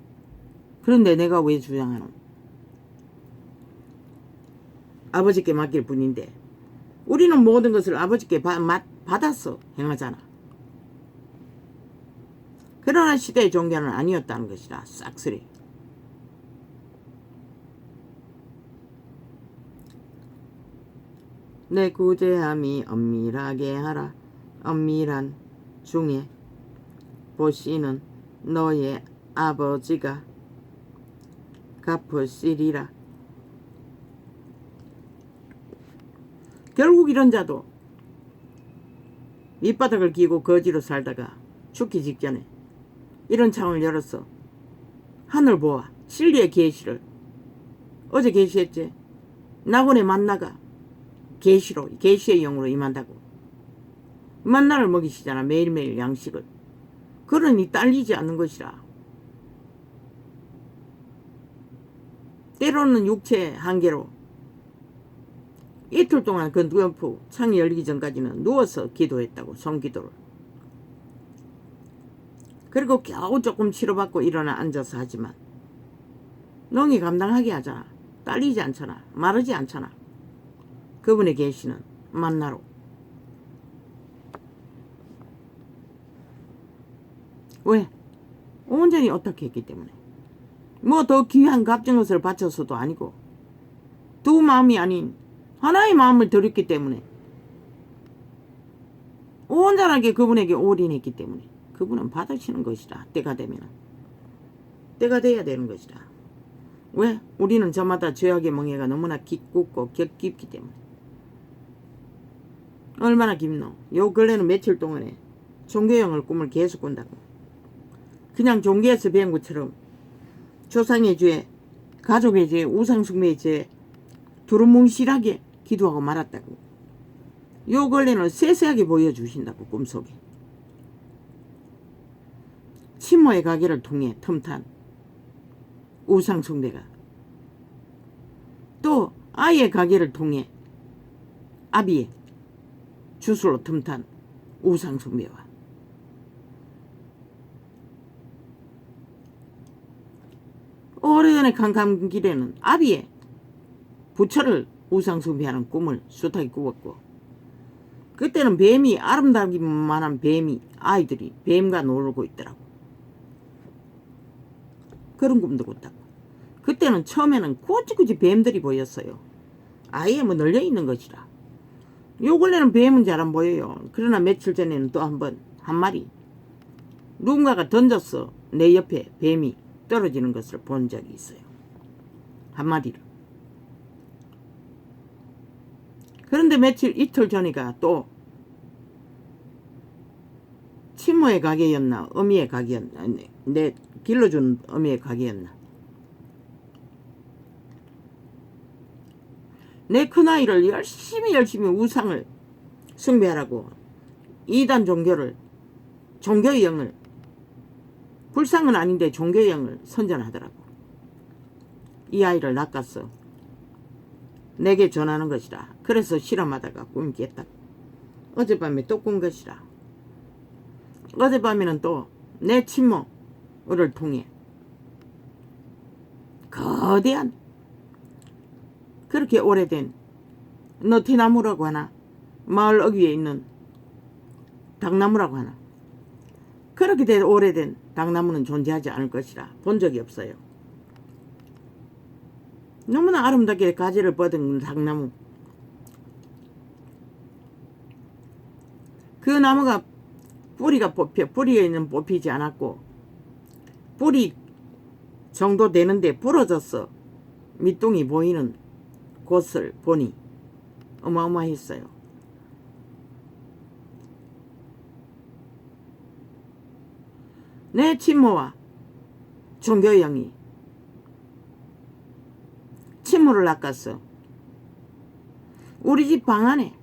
Speaker 1: 그런데 내가 왜 주장하노? 아버지께 맡길 뿐인데 우리는 모든 것을 아버지께 받아서 행하잖아. 그러나 시대의 종교는 아니었다는 것이다. 싹쓸이. 내 구제함이 엄밀하게 하라. 엄밀한 중에 보시는 너의 아버지가 갚으시리라. 결국 이런 자도 밑바닥을 기고 거지로 살다가 죽기 직전에 이런 창을 열어서 하늘 보아 진리의 계시를 어제 계시했지. 낙원에 만나가 계시로 계시의 영으로 임한다고. 만나를 먹이시잖아. 매일매일 양식을. 그러니 딸리지 않는 것이라. 때로는 육체 한계로 이틀 동안 그 누워프 창이 열리기 전까지는 누워서 기도했다고. 성기도를. 그리고 겨우 조금 치료받고 일어나 앉아서 하지만 농이 감당하게 하잖아. 딸리지 않잖아. 마르지 않잖아. 그분의 계시는 만나로. 왜? 온전히 어떻게 했기 때문에. 뭐 더 귀한 값진 것을 바쳐서도 아니고 두 마음이 아닌 하나의 마음을 드렸기 때문에 온전하게 그분에게 올인했기 때문에 그분은 받으시는 것이다. 때가 되면. 때가 돼야 되는 것이다. 왜? 우리는 저마다 죄악의 멍에가 너무나 깊고 깊기 때문에. 얼마나 깊노? 요 근래는 며칠 동안에 종교형을 꿈을 계속 꾼다고. 그냥 종교에서 배운 것처럼 조상의 죄, 가족의 죄, 우상숭배의 죄 두루뭉실하게 기도하고 말았다고. 요 근래는 세세하게 보여주신다고. 꿈속에. 친모의 가게를 통해 틈탄 우상숭배가, 또 아이의 가게를 통해 아비의 주술로 틈탄 우상숭배와 오래전에 캄캄길에는 아비의 부처를 우상숭배하는 꿈을 숱하게 꾸었고, 그때는 뱀이 아름다기만한 뱀이 아이들이 뱀과 놀고 있더라고. 그런 꿈도 꿨다고. 그때는 처음에는 꾸지꾸지 뱀들이 보였어요. 아예 뭐 널려있는 것이라. 요 근래는 뱀은 잘 안 보여요. 그러나 며칠 전에는 또 한 마리 누군가가 던졌어. 내 옆에 뱀이 떨어지는 것을 본 적이 있어요. 한 마리를. 그런데 이틀 전이가 또 친모의 가게였나 어미의 가게였나, 내 길러준 어미의 가게였나, 내 큰아이를 열심히 우상을 숭배하라고 이단 종교의 영을, 불상은 아닌데 종교의 영을 선전하더라고. 이 아이를 낚아서 내게 전하는 것이라. 그래서 실험하다가 꿈이 깼다. 어젯밤에 또 꾼 것이라. 어젯밤에는 또 내 친모를 통해 거대한, 그렇게 오래된 너티나무라고 하나, 마을 어귀에 있는 당나무라고 하나, 그렇게 된 오래된 당나무는 존재하지 않을 것이라. 본 적이 없어요. 너무나 아름답게 가지를 뻗은 당나무. 그 나무가 뿌리에는 뽑히지 않았고, 뿌리 정도 되는데 부러져서 밑둥이 보이는 곳을 보니 어마어마했어요. 내 친모와 종교의 영이 친모를 낚았어. 우리 집 방 안에,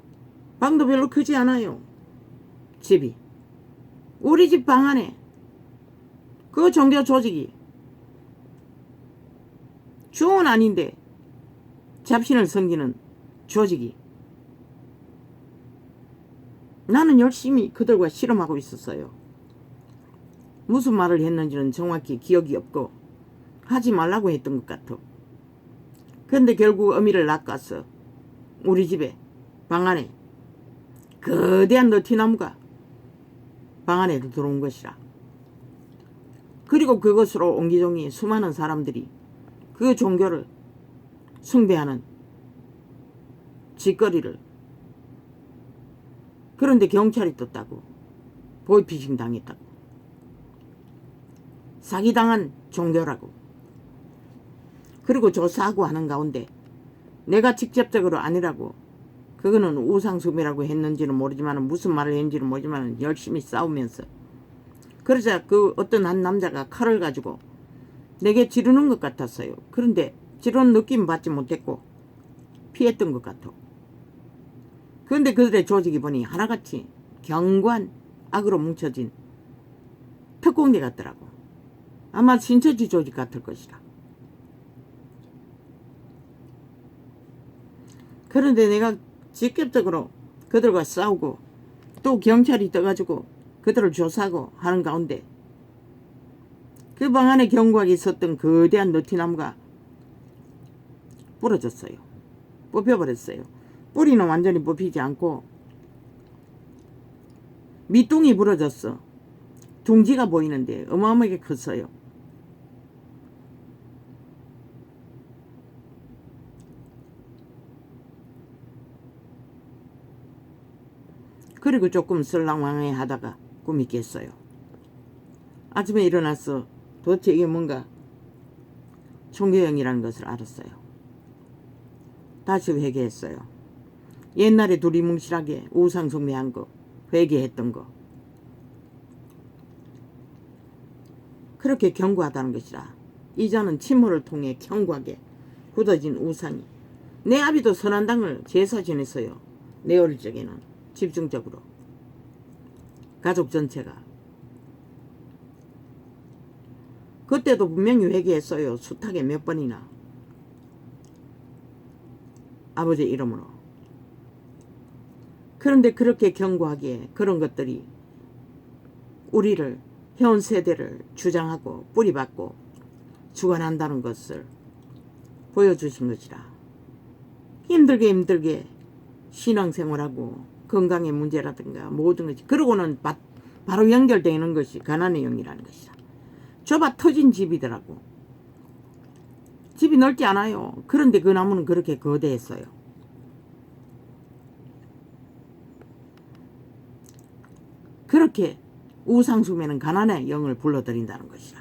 Speaker 1: 방도 별로 크지 않아요. 집이. 우리 집 방 안에 그 종교 조직이 주은 아닌데 잡신을 섬기는 조직이, 나는 열심히 그들과 실험하고 있었어요. 무슨 말을 했는지는 정확히 기억이 없고 하지 말라고 했던 것 같아. 근데 결국 어미를 낚아서 우리 집에 방 안에 거대한 너티나무가 방 안에도 들어온 것이라. 그리고 그것으로 옹기종기 수많은 사람들이 그 종교를 숭배하는 짓거리를. 그런데 경찰이 떴다고. 보이피싱 당했다고. 사기당한 종교라고. 그리고 조사하고 하는 가운데 내가 직접적으로 아니라고, 그거는 우상숭배라고 했는지는 모르지만, 무슨 말을 했는지는 모르지만 열심히 싸우면서, 그러자 그 어떤 한 남자가 칼을 가지고 내게 지르는 것 같았어요. 그런데 지르는 느낌 받지 못했고 피했던 것 같아. 그런데 그들의 조직이 보니 하나같이 견고한 악으로 뭉쳐진 특공대 같더라고. 아마 신처지 조직 같을 것이라. 그런데 내가 직접적으로 그들과 싸우고 또 경찰이 떠가지고 그들을 조사하고 하는 가운데 그 방 안에 견고하게 있었던 거대한 너티나무가 부러졌어요. 뽑혀버렸어요. 뿌리는 완전히 뽑히지 않고 밑둥이 부러졌어. 둥지가 보이는데 어마어마하게 컸어요. 그리고 조금 설랑왕해 하다가 꿈이 깼어요. 아침에 일어나서 도대체 이게 뭔가 총계형이라는 것을 알았어요. 다시 회개했어요. 옛날에 두리뭉실하게 우상숭배한 거, 회개했던 거, 그렇게 견고하다는 것이라. 이자는 침몰을 통해 견고하게 굳어진 우상이. 내 아비도 선한당을 제사 지냈어요. 내 어릴 적에는 집중적으로 가족 전체가. 그때도 분명히 회개했어요. 숱하게 몇 번이나. 아버지 이름으로. 그런데 그렇게 견고하게 그런 것들이 우리를, 현 세대를 주장하고 뿌리박고 주관한다는 것을 보여주신 것이라. 힘들게 신앙생활하고 건강의 문제라든가 모든 것이, 그러고는 바로 연결되는 것이 가난의 영이라는 것이라. 좁아 터진 집이더라고. 집이 넓지 않아요. 그런데 그 나무는 그렇게 거대했어요. 그렇게 우상숭배는 가난의 영을 불러들인다는 것이라.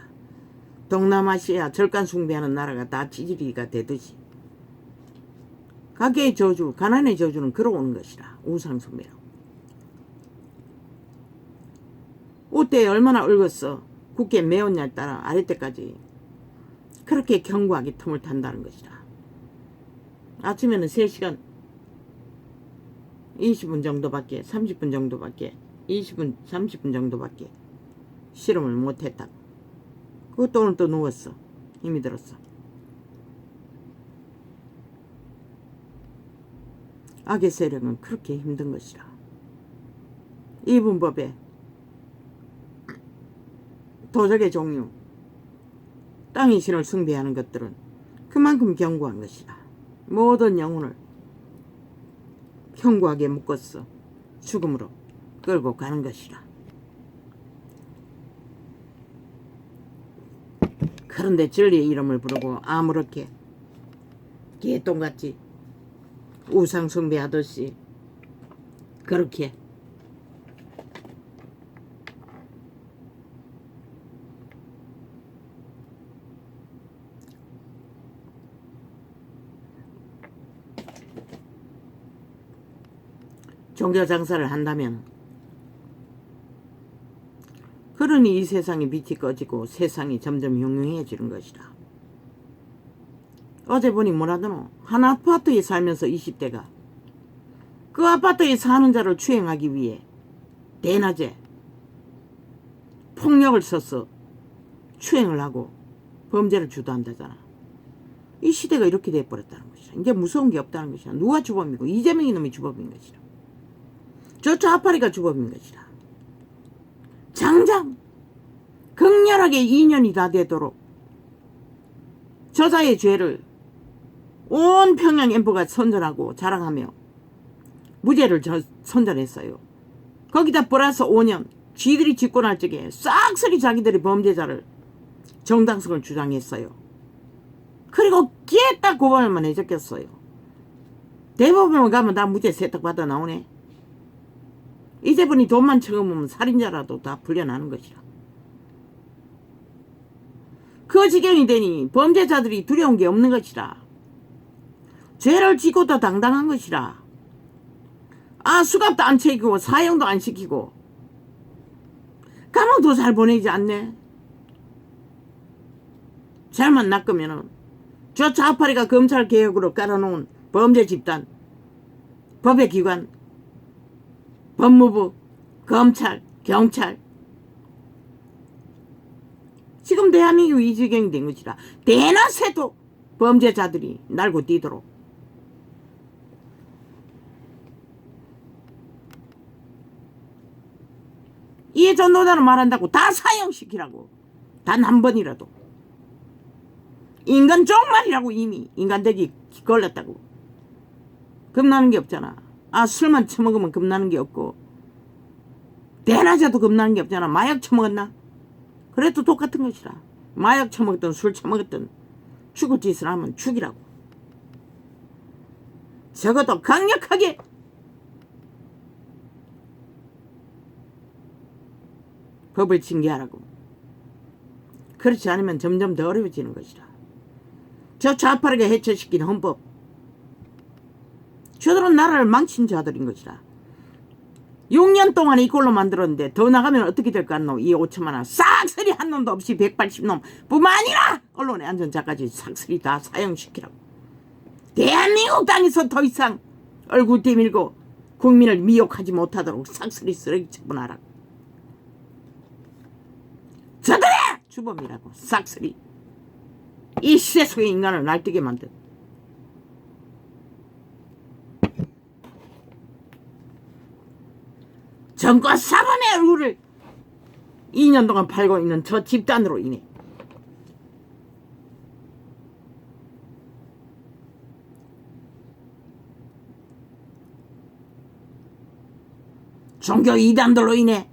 Speaker 1: 동남아시아 절간 숭배하는 나라가 다 지지리가 되듯이 가계의 저주, 가난의 저주는 걸어오는 것이라. 우상숭배로. 옷대에 얼마나 얽었어. 굳게 매웠냐에 따라 아랫대까지 그렇게 견고하게 틈을 탄다는 것이라. 아침에는 3시간 20분 정도밖에, 30분 정도밖에, 20분 30분 정도밖에 실험을 못했다고. 그것도 오늘 또 누웠어. 힘이 들었어. 악의 세력은 그렇게 힘든 것이라. 이분법에 도적의 종류, 땅의 신을 숭배하는 것들은 그만큼 견고한 것이라. 모든 영혼을 견고하게 묶었어 죽음으로 끌고 가는 것이라. 그런데 진리의 이름을 부르고 아무렇게 개똥같이 우상 숭배하듯이 그렇게 종교 장사를 한다면, 그러니 이 세상의 빛이 꺼지고 세상이 점점 흉흉해지는 것이라. 어제 보니 뭐라더노. 한 아파트에 살면서 20대가 그 아파트에 사는 자를 추행하기 위해 대낮에 폭력을 써서 추행을 하고 범죄를 주도한다잖아. 이 시대가 이렇게 돼버렸다는 것이라. 이제 무서운 게 없다는 것이라. 누가 주범이고, 이재명이 놈이 주범인 것이라. 저 좌파리가 주범인 것이라. 장장 극렬하게 2년이 다 되도록 저자의 죄를 온 평양 엠버가 선전하고 자랑하며 무죄를 선전했어요. 거기다 플러스 5년 쥐들이 집권할 적에 싹쓸이 자기들이 범죄자를 정당성을 주장했어요. 그리고 기에 딱 고발만 해줬겠어요. 대법원 가면 다 무죄 세탁받아 나오네. 이제분이 돈만 처음으면 살인자라도 다 풀려나는 것이라. 그 지경이 되니 범죄자들이 두려운 게 없는 것이라. 죄를 지고도 당당한 것이라. 수갑도 안 챙기고 사형도 안 시키고 감옥도 잘 보내지 않네. 잘만 낚으면은 저 좌파리가 검찰 개혁으로 깔아놓은 범죄 집단, 법의 기관, 법무부, 검찰, 경찰, 지금 대한민국 이 지경이 된 것이라. 대낮에도 범죄자들이 날고 뛰도록. 이해전도자로 말한다고 다 사형시키라고. 단 한 번이라도. 인간 쪽말이라고. 이미 인간되기 걸렸다고. 겁나는 게 없잖아. 술만 처먹으면 겁나는 게 없고 대낮에도 겁나는 게 없잖아. 마약 처먹었나? 그래도 똑같은 것이라. 마약 처먹었든 술 처먹었든 죽을 짓을 하면 죽이라고. 적어도 강력하게 법을 징계하라고. 그렇지 않으면 점점 더 어려워지는 것이라. 저 좌파르게 해체시킨 헌법, 저들은 나라를 망친 자들인 것이라. 6년 동안 이꼴로 만들었는데 더 나가면 어떻게 될 것 같노? 이 5천만 원 싹쓸이 한 놈도 없이 180놈 뿐만 아니라 언론의 안전자까지 싹쓸이 다 사형시키라고. 대한민국 땅에서 더 이상 얼굴 띠밀고 국민을 미혹하지 못하도록 싹쓸이 쓰레기 처분하라고. 저들의 주범이라고. 싹쓸이 이 시대 속의 인간을 날뛰게 만든. 정과 사범의 얼굴을 2년 동안 팔고 있는 저 집단으로 인해 종교 이단들로 인해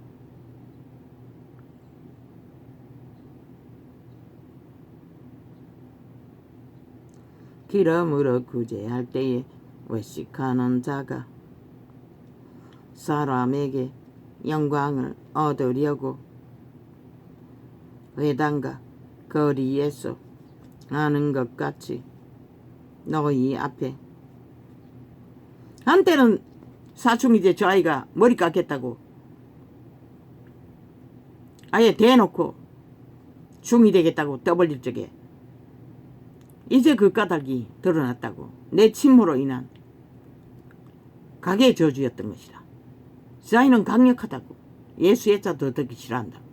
Speaker 1: 기름으로 구제할 때에 외식하는 자가 사람에게 영광을 얻으려고 회당과 거리에서 하는 것 같이 너희 앞에. 한때는 사춘기제 저 아이가 머리 깎겠다고 아예 대놓고 중이 되겠다고 떠벌릴 적에 이제 그 까닭이 드러났다고. 내 침모로 인한 가게의 저주였던 것이다. 저 아이는 강력하다고. 예수의 자도 듣기 싫어한다고.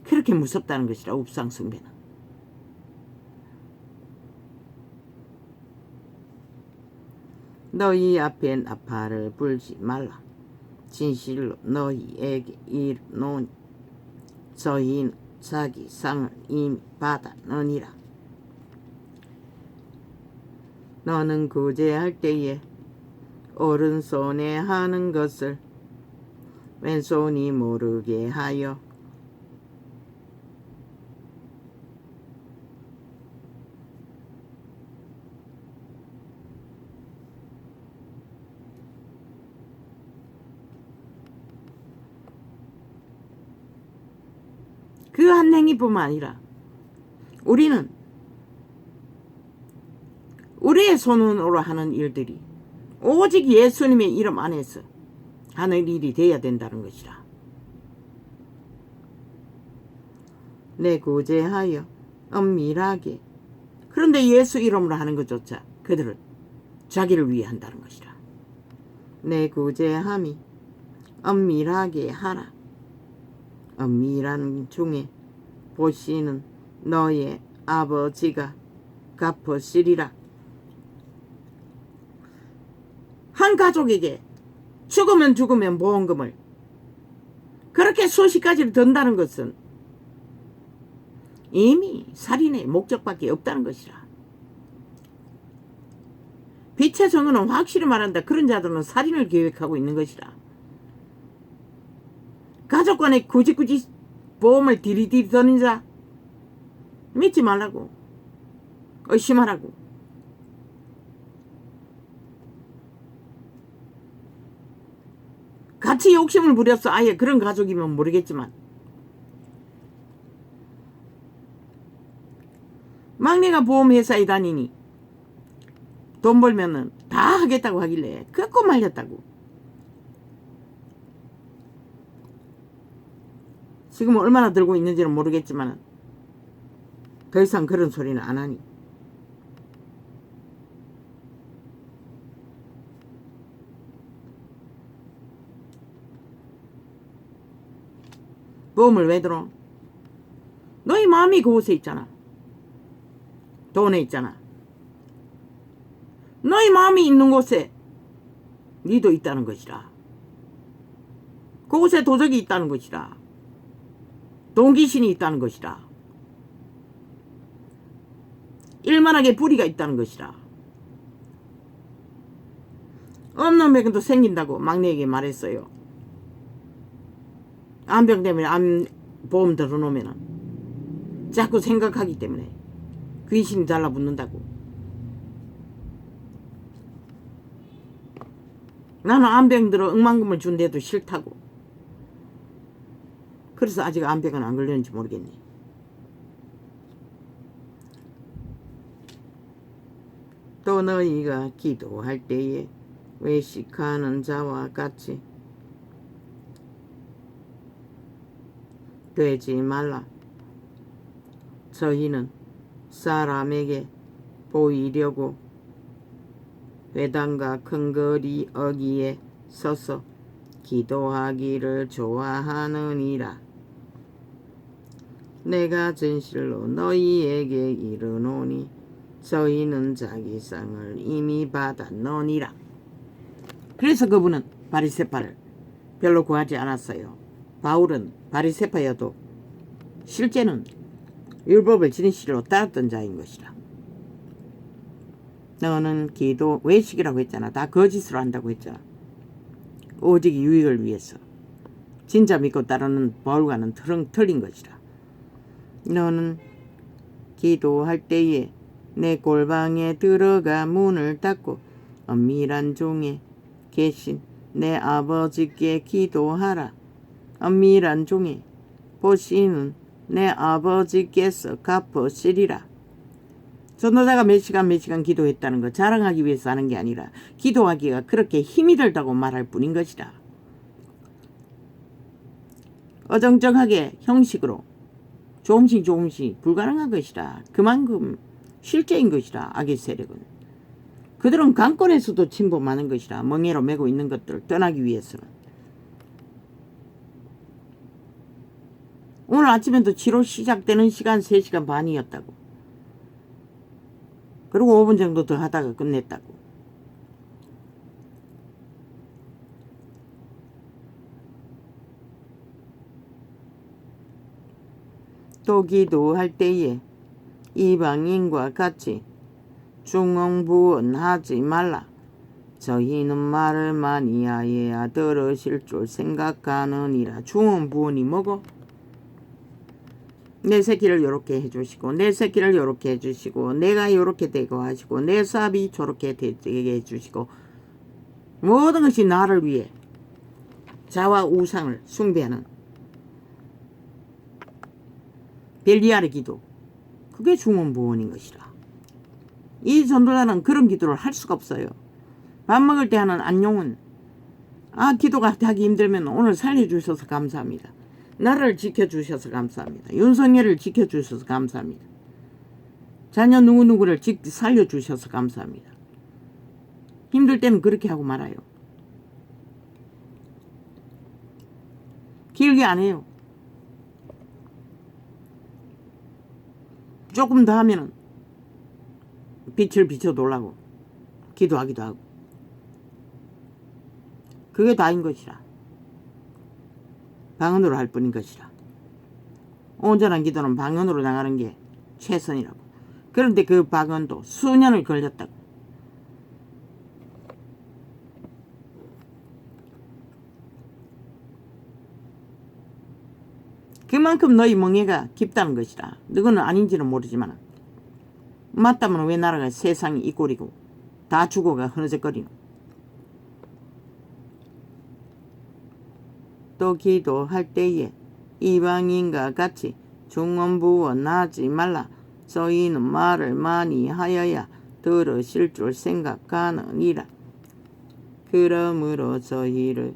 Speaker 1: 그렇게 무섭다는 것이라. 웁상숭배는. 너희 앞에 나팔을 불지 말라. 진실로 너희에게 이르노니 저희는 자기 상을 이미 받았느니라. 너는 구제할 때에 오른손에 하는 것을 왼손이 모르게 하여 그 한 행위뿐만 아니라 우리는 우리의 손으로 하는 일들이 오직 예수님의 이름 안에서 하는 일이 되어야 된다는 것이라. 내 구제하여 엄밀하게. 그런데 예수 이름으로 하는 것조차 그들은 자기를 위해 한다는 것이라. 내 구제함이 엄밀하게 하라. 엄밀한 중에 보시는 너의 아버지가 갚으시리라. 한 가족에게 죽으면 보험금을 그렇게 수십 가지를 든다는 것은 이미 살인의 목적밖에 없다는 것이라. 빛의 정언은 확실히 말한다. 그런 자들은 살인을 계획하고 있는 것이라. 가족 간에 굳이 보험을 디리디리 드는 자 믿지 말라고. 의심하라고. 같이 욕심을 부렸어. 아예 그런 가족이면 모르겠지만. 막내가 보험회사에 다니니 돈 벌면은 다 하겠다고 하길래 그거 말렸다고. 지금 얼마나 들고 있는지는 모르겠지만 더 이상 그런 소리는 안 하니. 보험을 왜 들어? 너희 마음이 그곳에 있잖아. 돈에 있잖아. 너희 마음이 있는 곳에 니도 있다는 것이라. 그곳에 도적이 있다는 것이라. 돈귀신이 있다는 것이라. 일만하게 불의가 있다는 것이라. 없는 병도 생긴다고 막내에게 말했어요. 암병 때문에 암보험 들어놓으면 자꾸 생각하기 때문에 귀신이 달라붙는다고. 나는 암병 들어 억만금을 준대도 싫다고. 그래서 아직 암병은 안 걸렸는지 모르겠네. 또 너희가 기도할 때에 외식하는 자와 같이 되지 말라. 저희는 사람에게 보이려고 회당과 큰 거리 어귀에 서서 기도하기를 좋아하느니라. 내가 진실로 너희에게 이르노니 저희는 자기 상을 이미 받았느니라. 그래서 그분은 바리새파를 별로 구하지 않았어요. 바울은 바리새파여도 실제는 율법을 진실로 따랐던 자인 것이라. 너는 기도 외식이라고 했잖아. 다 거짓으로 한다고 했잖아. 오직 유익을 위해서. 진짜 믿고 따르는 바울과는 틀린 것이라. 너는 기도할 때에 내 골방에 들어가 문을 닫고 엄밀한 종에 계신 내 아버지께 기도하라. 엄밀한 종에 보시는 내 아버지께서 갚으시리라. 전도자가 몇 시간 기도했다는 거 자랑하기 위해서 하는 게 아니라 기도하기가 그렇게 힘이 들다고 말할 뿐인 것이라. 어정쩡하게 형식으로 조금씩 불가능한 것이라. 그만큼 실제인 것이라. 악의 세력은 그들은 강권에서도 침범하는 것이라. 멍에로 메고 있는 것들을 떠나기 위해서는. 오늘 아침에도 치료 시작되는 시간 3시간 반이었다고. 그리고 5분 정도 더 하다가 끝냈다고. 또 기도할 때에 이방인과 같이 중언부언하지 말라. 저희는 말을 많이 하여야 들으실 줄 생각하느니라. 중언부언이 뭐고? 내 새끼를 요렇게 해주시고 내 새끼를 요렇게 해주시고 내가 요렇게 되고 하시고 내 사업이 저렇게 되게 해주시고 모든 것이 나를 위해 자와 우상을 숭배하는 벨리알의 기도, 그게 중언부언인 것이라. 이 전도자는 그런 기도를 할 수가 없어요. 밥 먹을 때 하는 안녕은 기도가 하기 힘들면 오늘 살려주셔서 감사합니다. 나를 지켜주셔서 감사합니다. 윤석열을 지켜주셔서 감사합니다. 자녀 누구누구를 살려주셔서 감사합니다. 힘들 때는 그렇게 하고 말아요. 길게 안 해요. 조금 더 하면은 빛을 비춰달라고 기도하기도 하고. 그게 다인 것이라. 방언으로 할 뿐인 것이라. 온전한 기도는 방언으로 나가는 게 최선이라고. 그런데 그 방언도 수년을 걸렸다고. 그만큼 너희 멍해가 깊다는 것이라. 너희는 아닌지는 모르지만 맞다면 왜 나라가 세상이 이 꼴이고 다 죽어가 흐느적거리노. 또 기도할 때에 이방인과 같이 중언부언하지 말라. 저희는 말을 많이 하여야 들으실 줄 생각하느니라. 그러므로 저희를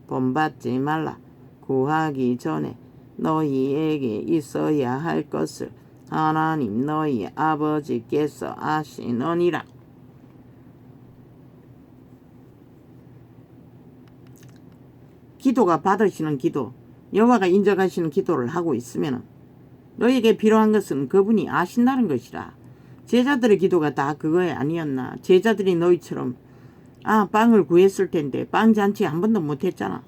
Speaker 1: 본받지 말라. 구하기 전에 너희에게 있어야 할 것을 하나님 너희 아버지께서 아시느니라. 기도가 받으시는 기도, 여호와가 인정하시는 기도를 하고 있으면 너희에게 필요한 것은 그분이 아신다는 것이라. 제자들의 기도가 다 그거에 아니었나. 제자들이 너희처럼 빵을 구했을 텐데 빵잔치 한 번도 못했잖아.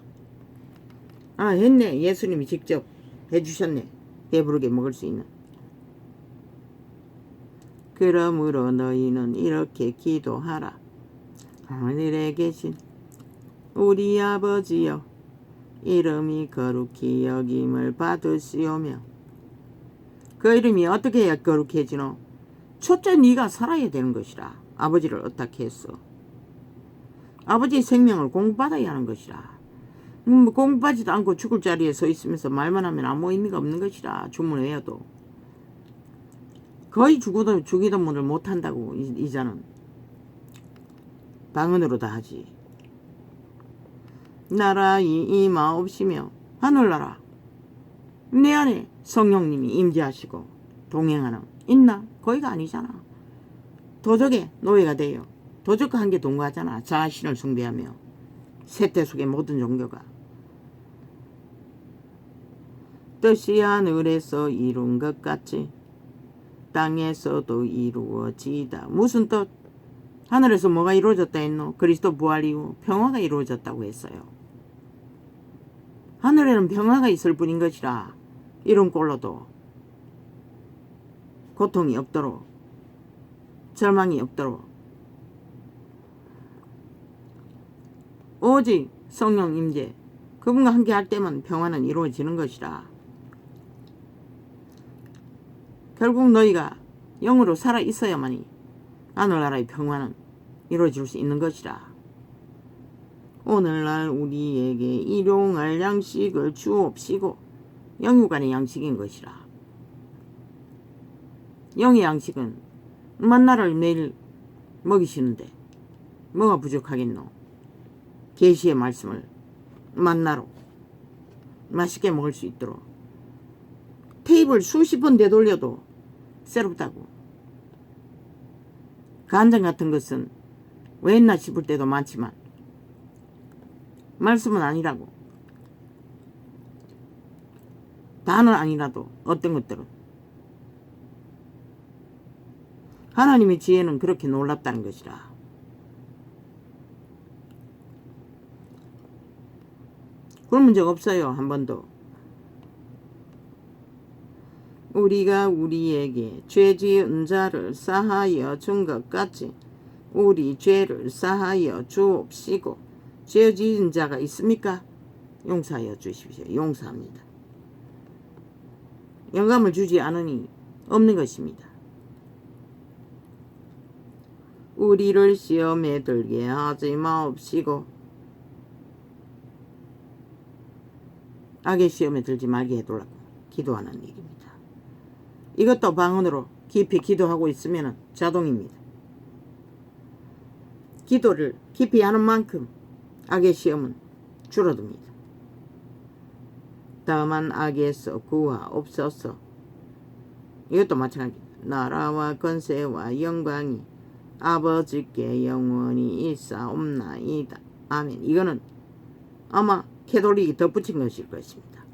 Speaker 1: 했네. 예수님이 직접 해주셨네. 배부르게 먹을 수 있는. 그러므로 너희는 이렇게 기도하라. 하늘에 계신 우리 아버지여, 이름이 거룩히 여김을 받으시오며. 그 이름이 어떻게 해야 거룩해지노? 첫째 네가 살아야 되는 것이라. 아버지를 어떻게 했어? 아버지의 생명을 공부받아야 하는 것이라. 공부하지도 않고 죽을 자리에 서 있으면서 말만 하면 아무 의미가 없는 것이라. 주문해야도 거의 죽이던 분을 못한다고. 이자는 방언으로 다 하지. 나라의 임하옵시며 하늘나라 내 안에 성령님이 임재하시고 동행하는 있나? 거기가 아니잖아. 도적의 노예가 돼요. 도적과 함께 동거하잖아. 자신을 숭배하며. 세대 속의 모든 종교가. 뜻이 하늘에서 이룬 것 같이 땅에서도 이루어지이다. 무슨 뜻? 하늘에서 뭐가 이루어졌다 했노? 그리스도 부활 이후 평화가 이루어졌다고 했어요. 하늘에는 평화가 있을 뿐인 것이라. 이런 꼴로도 고통이 없도록, 절망이 없도록 오직 성령 임재, 그분과 함께 할 때만 평화는 이루어지는 것이라. 결국 너희가 영으로 살아 있어야만이 하늘나라의 평화는 이루어질 수 있는 것이라. 오늘날 우리에게 일용할 양식을 주옵시고. 영육간의 양식인 것이라. 영의 양식은 만나를 매일 먹이시는데 뭐가 부족하겠노? 계시의 말씀을 만나로 맛있게 먹을 수 있도록. 테이블 수십 번 되돌려도 새롭다고. 간장 같은 것은 왜 했나 싶을 때도 많지만 말씀은 아니라고. 다는 아니라도 어떤 것들은 하나님의 지혜는 그렇게 놀랍다는 것이라. 굶은 적 없어요. 한 번도. 우리가 우리에게 죄 지은 자를 사하여 준 것 같이 우리 죄를 사하여 주옵시고. 죄 지은 자가 있습니까? 용서하여 주십시오. 용서합니다. 영감을 주지 않으니 없는 것입니다. 우리를 시험에 들게 하지 마옵시고. 악의 시험에 들지 말게 해달라고 기도하는 일입니다. 이것도 방언으로 깊이 기도하고 있으면 자동입니다. 기도를 깊이 하는 만큼 악의 시험은 줄어듭니다. 다만 악에서 구하옵소서. 이것도 마찬가지입니다. 나라와 권세와 영광이 아버지께 영원히 있사옵나이다. 아멘. 이거는 아마 캐톨릭이 덧붙인 것일 것입니다.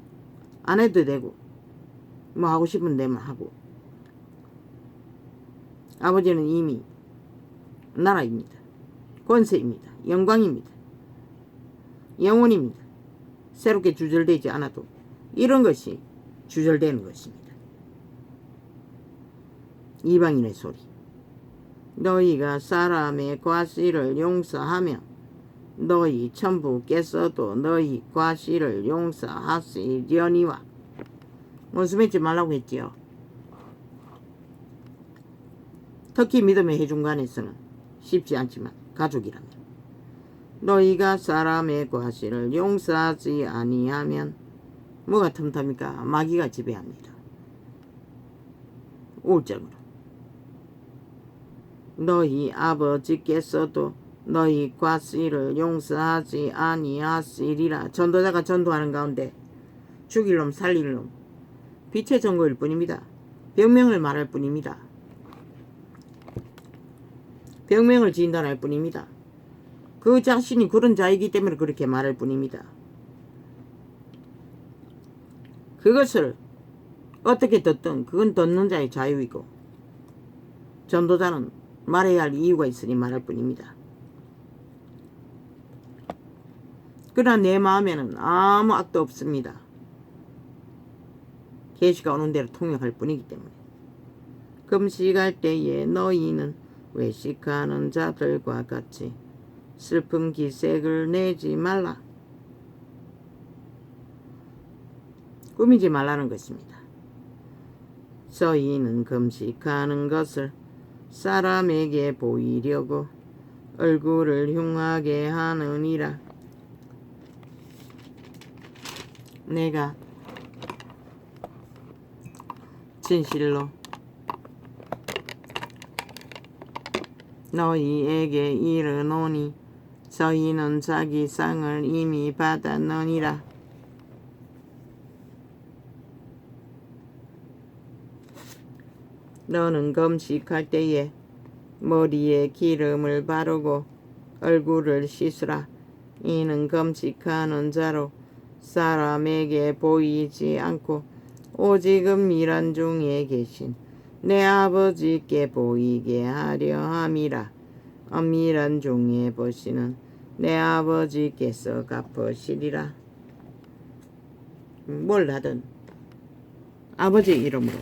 Speaker 1: 안 해도 되고 뭐 하고 싶은 데만 하고. 아버지는 이미 나라입니다. 권세입니다. 영광입니다. 영원입니다. 새롭게 주절되지 않아도 이런 것이 주절되는 것입니다. 이방인의 소리. 너희가 사람의 과실을 용서하며 너희 천부께서도 너희 과실을 용서하시려니와. 원수 맺지 말라고 했지요. 특히 믿음의 해중간에서는 쉽지 않지만 가족이라면 너희가 사람의 과실을 용서하지 아니하면 뭐가 틈탑니까? 마귀가 지배합니다. 우울증으로. 너희 아버지께서도 너희 과실을 용서하지 아니하시리라. 전도자가 전도하는 가운데 죽일 놈 살릴 놈 빛의 전거일 뿐입니다. 병명을 말할 뿐입니다. 병명을 진단할 뿐입니다. 그 자신이 그런 자이기 때문에 그렇게 말할 뿐입니다. 그것을 어떻게 듣든 그건 듣는 자의 자유이고 전도자는 말해야 할 이유가 있으니 말할 뿐입니다. 그러나 내 마음에는 아무 악도 없습니다. 계시가 오는 대로 통역할 뿐이기 때문에 금식할 때에 너희는 외식하는 자들과 같이 슬픔 기색을 내지 말라. 꾸미지 말라는 것입니다. 저희는 금식하는 것을 사람에게 보이려고 얼굴을 흉하게 하느니라. 내가 진실로 너희에게 이르노니 저희는 자기 상을 이미 받았느니라. 너는 금식할 때에 머리에 기름을 바르고 얼굴을 씻으라. 이는 금식하는 자로 사람에게 보이지 않고 오직은 미란 중에 계신 내 아버지께 보이게 하려 함이라. 엄밀한 중에 보시는 내 아버지께서 갚으시리라. 뭘 하든 아버지 이름으로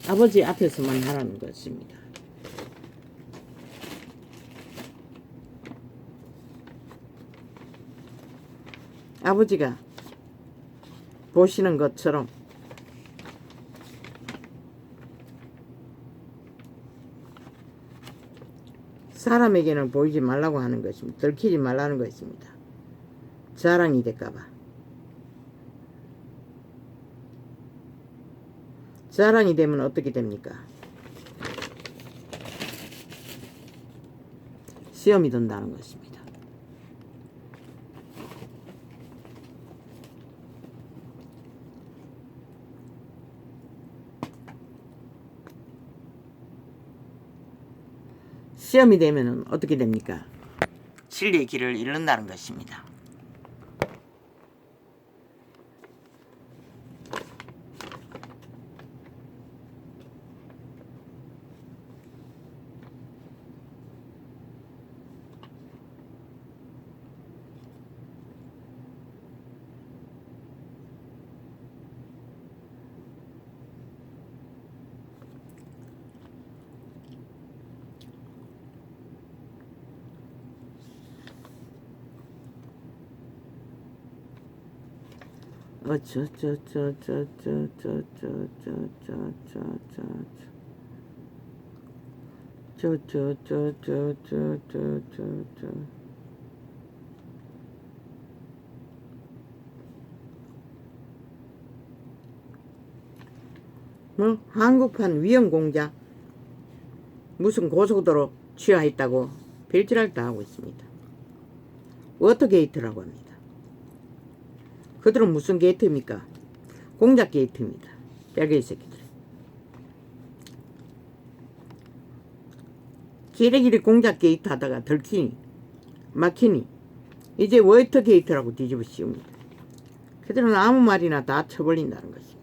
Speaker 1: 아버지 앞에서만 하라는 것입니다. 아버지가 보시는 것처럼 사람에게는 보이지 말라고 하는 것입니다. 들키지 말라는 것입니다. 자랑이 될까봐. 자랑이 되면 어떻게 됩니까? 시험이 든다는 것입니다. 시험이 되면 어떻게 됩니까? 진리의 길을 잃는다는 것입니다. 한국판 위험공작 무슨 고속도로 취하했다고 빌지랄 다 하고 있습니다. 워터게이트라고 합니다. 그들은 무슨 게이트입니까? 공작 게이트입니다. 별개의 새끼들. 기레기리 공작 게이트 하다가 들키니 막히니 이제 워터 게이트라고 뒤집어 씌웁니다. 그들은 아무 말이나 다 쳐버린다는 것입니다.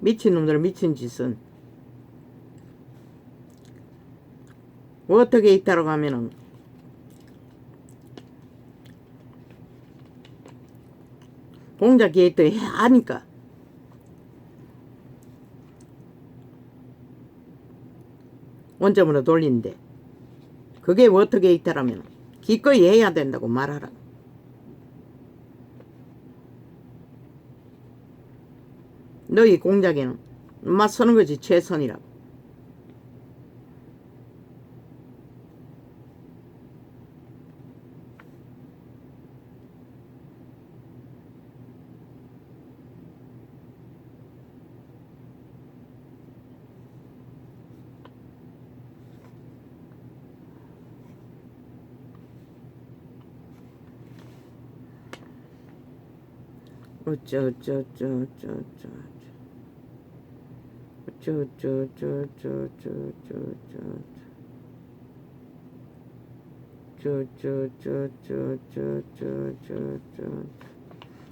Speaker 1: 미친놈들 미친 짓은 워터게이트라고 하면은 공작 계획도 해야 하니까. 원점으로 돌리는데 그게 어떻게 있다라면 기꺼이 해야 된다고 말하라. 너희 공작에는 맞서는 것이 최선이라고.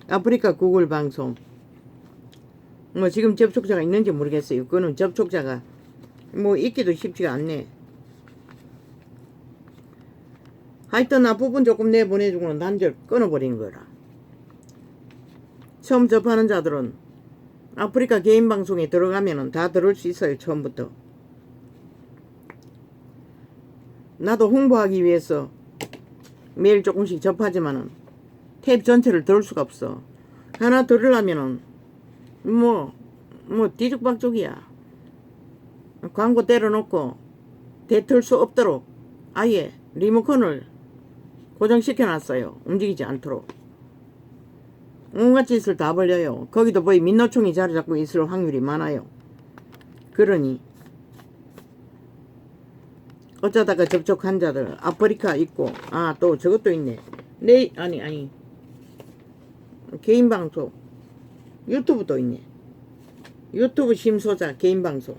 Speaker 1: 아프리카 구글 방송 뭐 지금 접촉자가 있는지 모르겠어요. 그거는 접촉자가 뭐 있기도 쉽지가 않네. 하여튼 앞부분 조금 내보내주고는 단절 끊어버린 거라. 처음 접하는 자들은 아프리카 개인 방송에 들어가면은 다 들을 수 있어요. 처음부터. 나도 홍보하기 위해서 매일 조금씩 접하지만은 탭 전체를 들을 수가 없어. 하나 들으려면은 뭐 뒤죽박죽이야. 광고 때려놓고 대틀 수 없도록 아예 리모컨을 고정시켜 놨어요. 움직이지 않도록. 온갖 짓을 다 벌려요. 거기도 거의 민노총이 자리 잡고 있을 확률이 많아요. 그러니 어쩌다가 접촉한 자들 아프리카 있고 또 저것도 있네. 아니 개인 방송 유튜브도 있네. 유튜브 심소자 개인 방송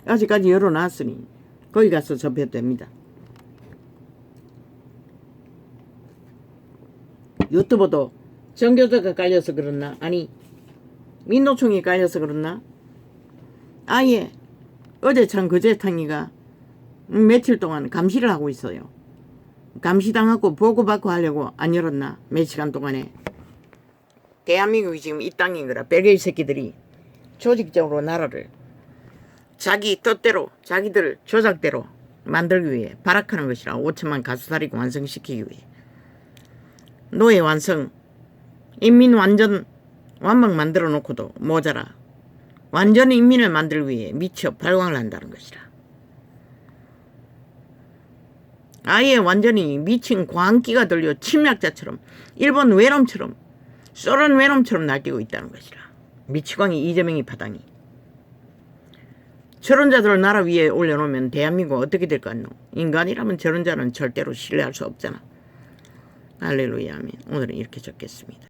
Speaker 1: 아직까지 열어놨으니 거기 가서 접해도 됩니다. 유튜브도 정교조가 깔려서 그렇나? 아니 민노총이 깔려서 그렇나? 아예 어제 참 그제탕이가 며칠 동안 감시를 하고 있어요. 감시당하고 보고받고 하려고 안 열었나? 몇 시간 동안에. 대한민국이 지금 이 땅인 거라. 별개의 새끼들이 조직적으로 나라를 자기 뜻대로 자기들 조작대로 만들기 위해 발악하는 것이라. 5천만 가수살이고 완성시키기 위해. 노예 완성 인민 완전 완막 만들어 놓고도 모자라. 완전 인민을 만들기 위해 미쳐 발광을 한다는 것이라. 아예 완전히 미친 광기가 들려 침략자처럼 일본 외놈처럼 소련 외놈처럼 날뛰고 있다는 것이라. 미치광이 이재명이 파당이. 저런 자들을 나라 위에 올려놓으면 대한민국 어떻게 될 것 같노? 인간이라면 저런 자는 절대로 신뢰할 수 없잖아. 할렐루야 아멘. 오늘은 이렇게 적겠습니다.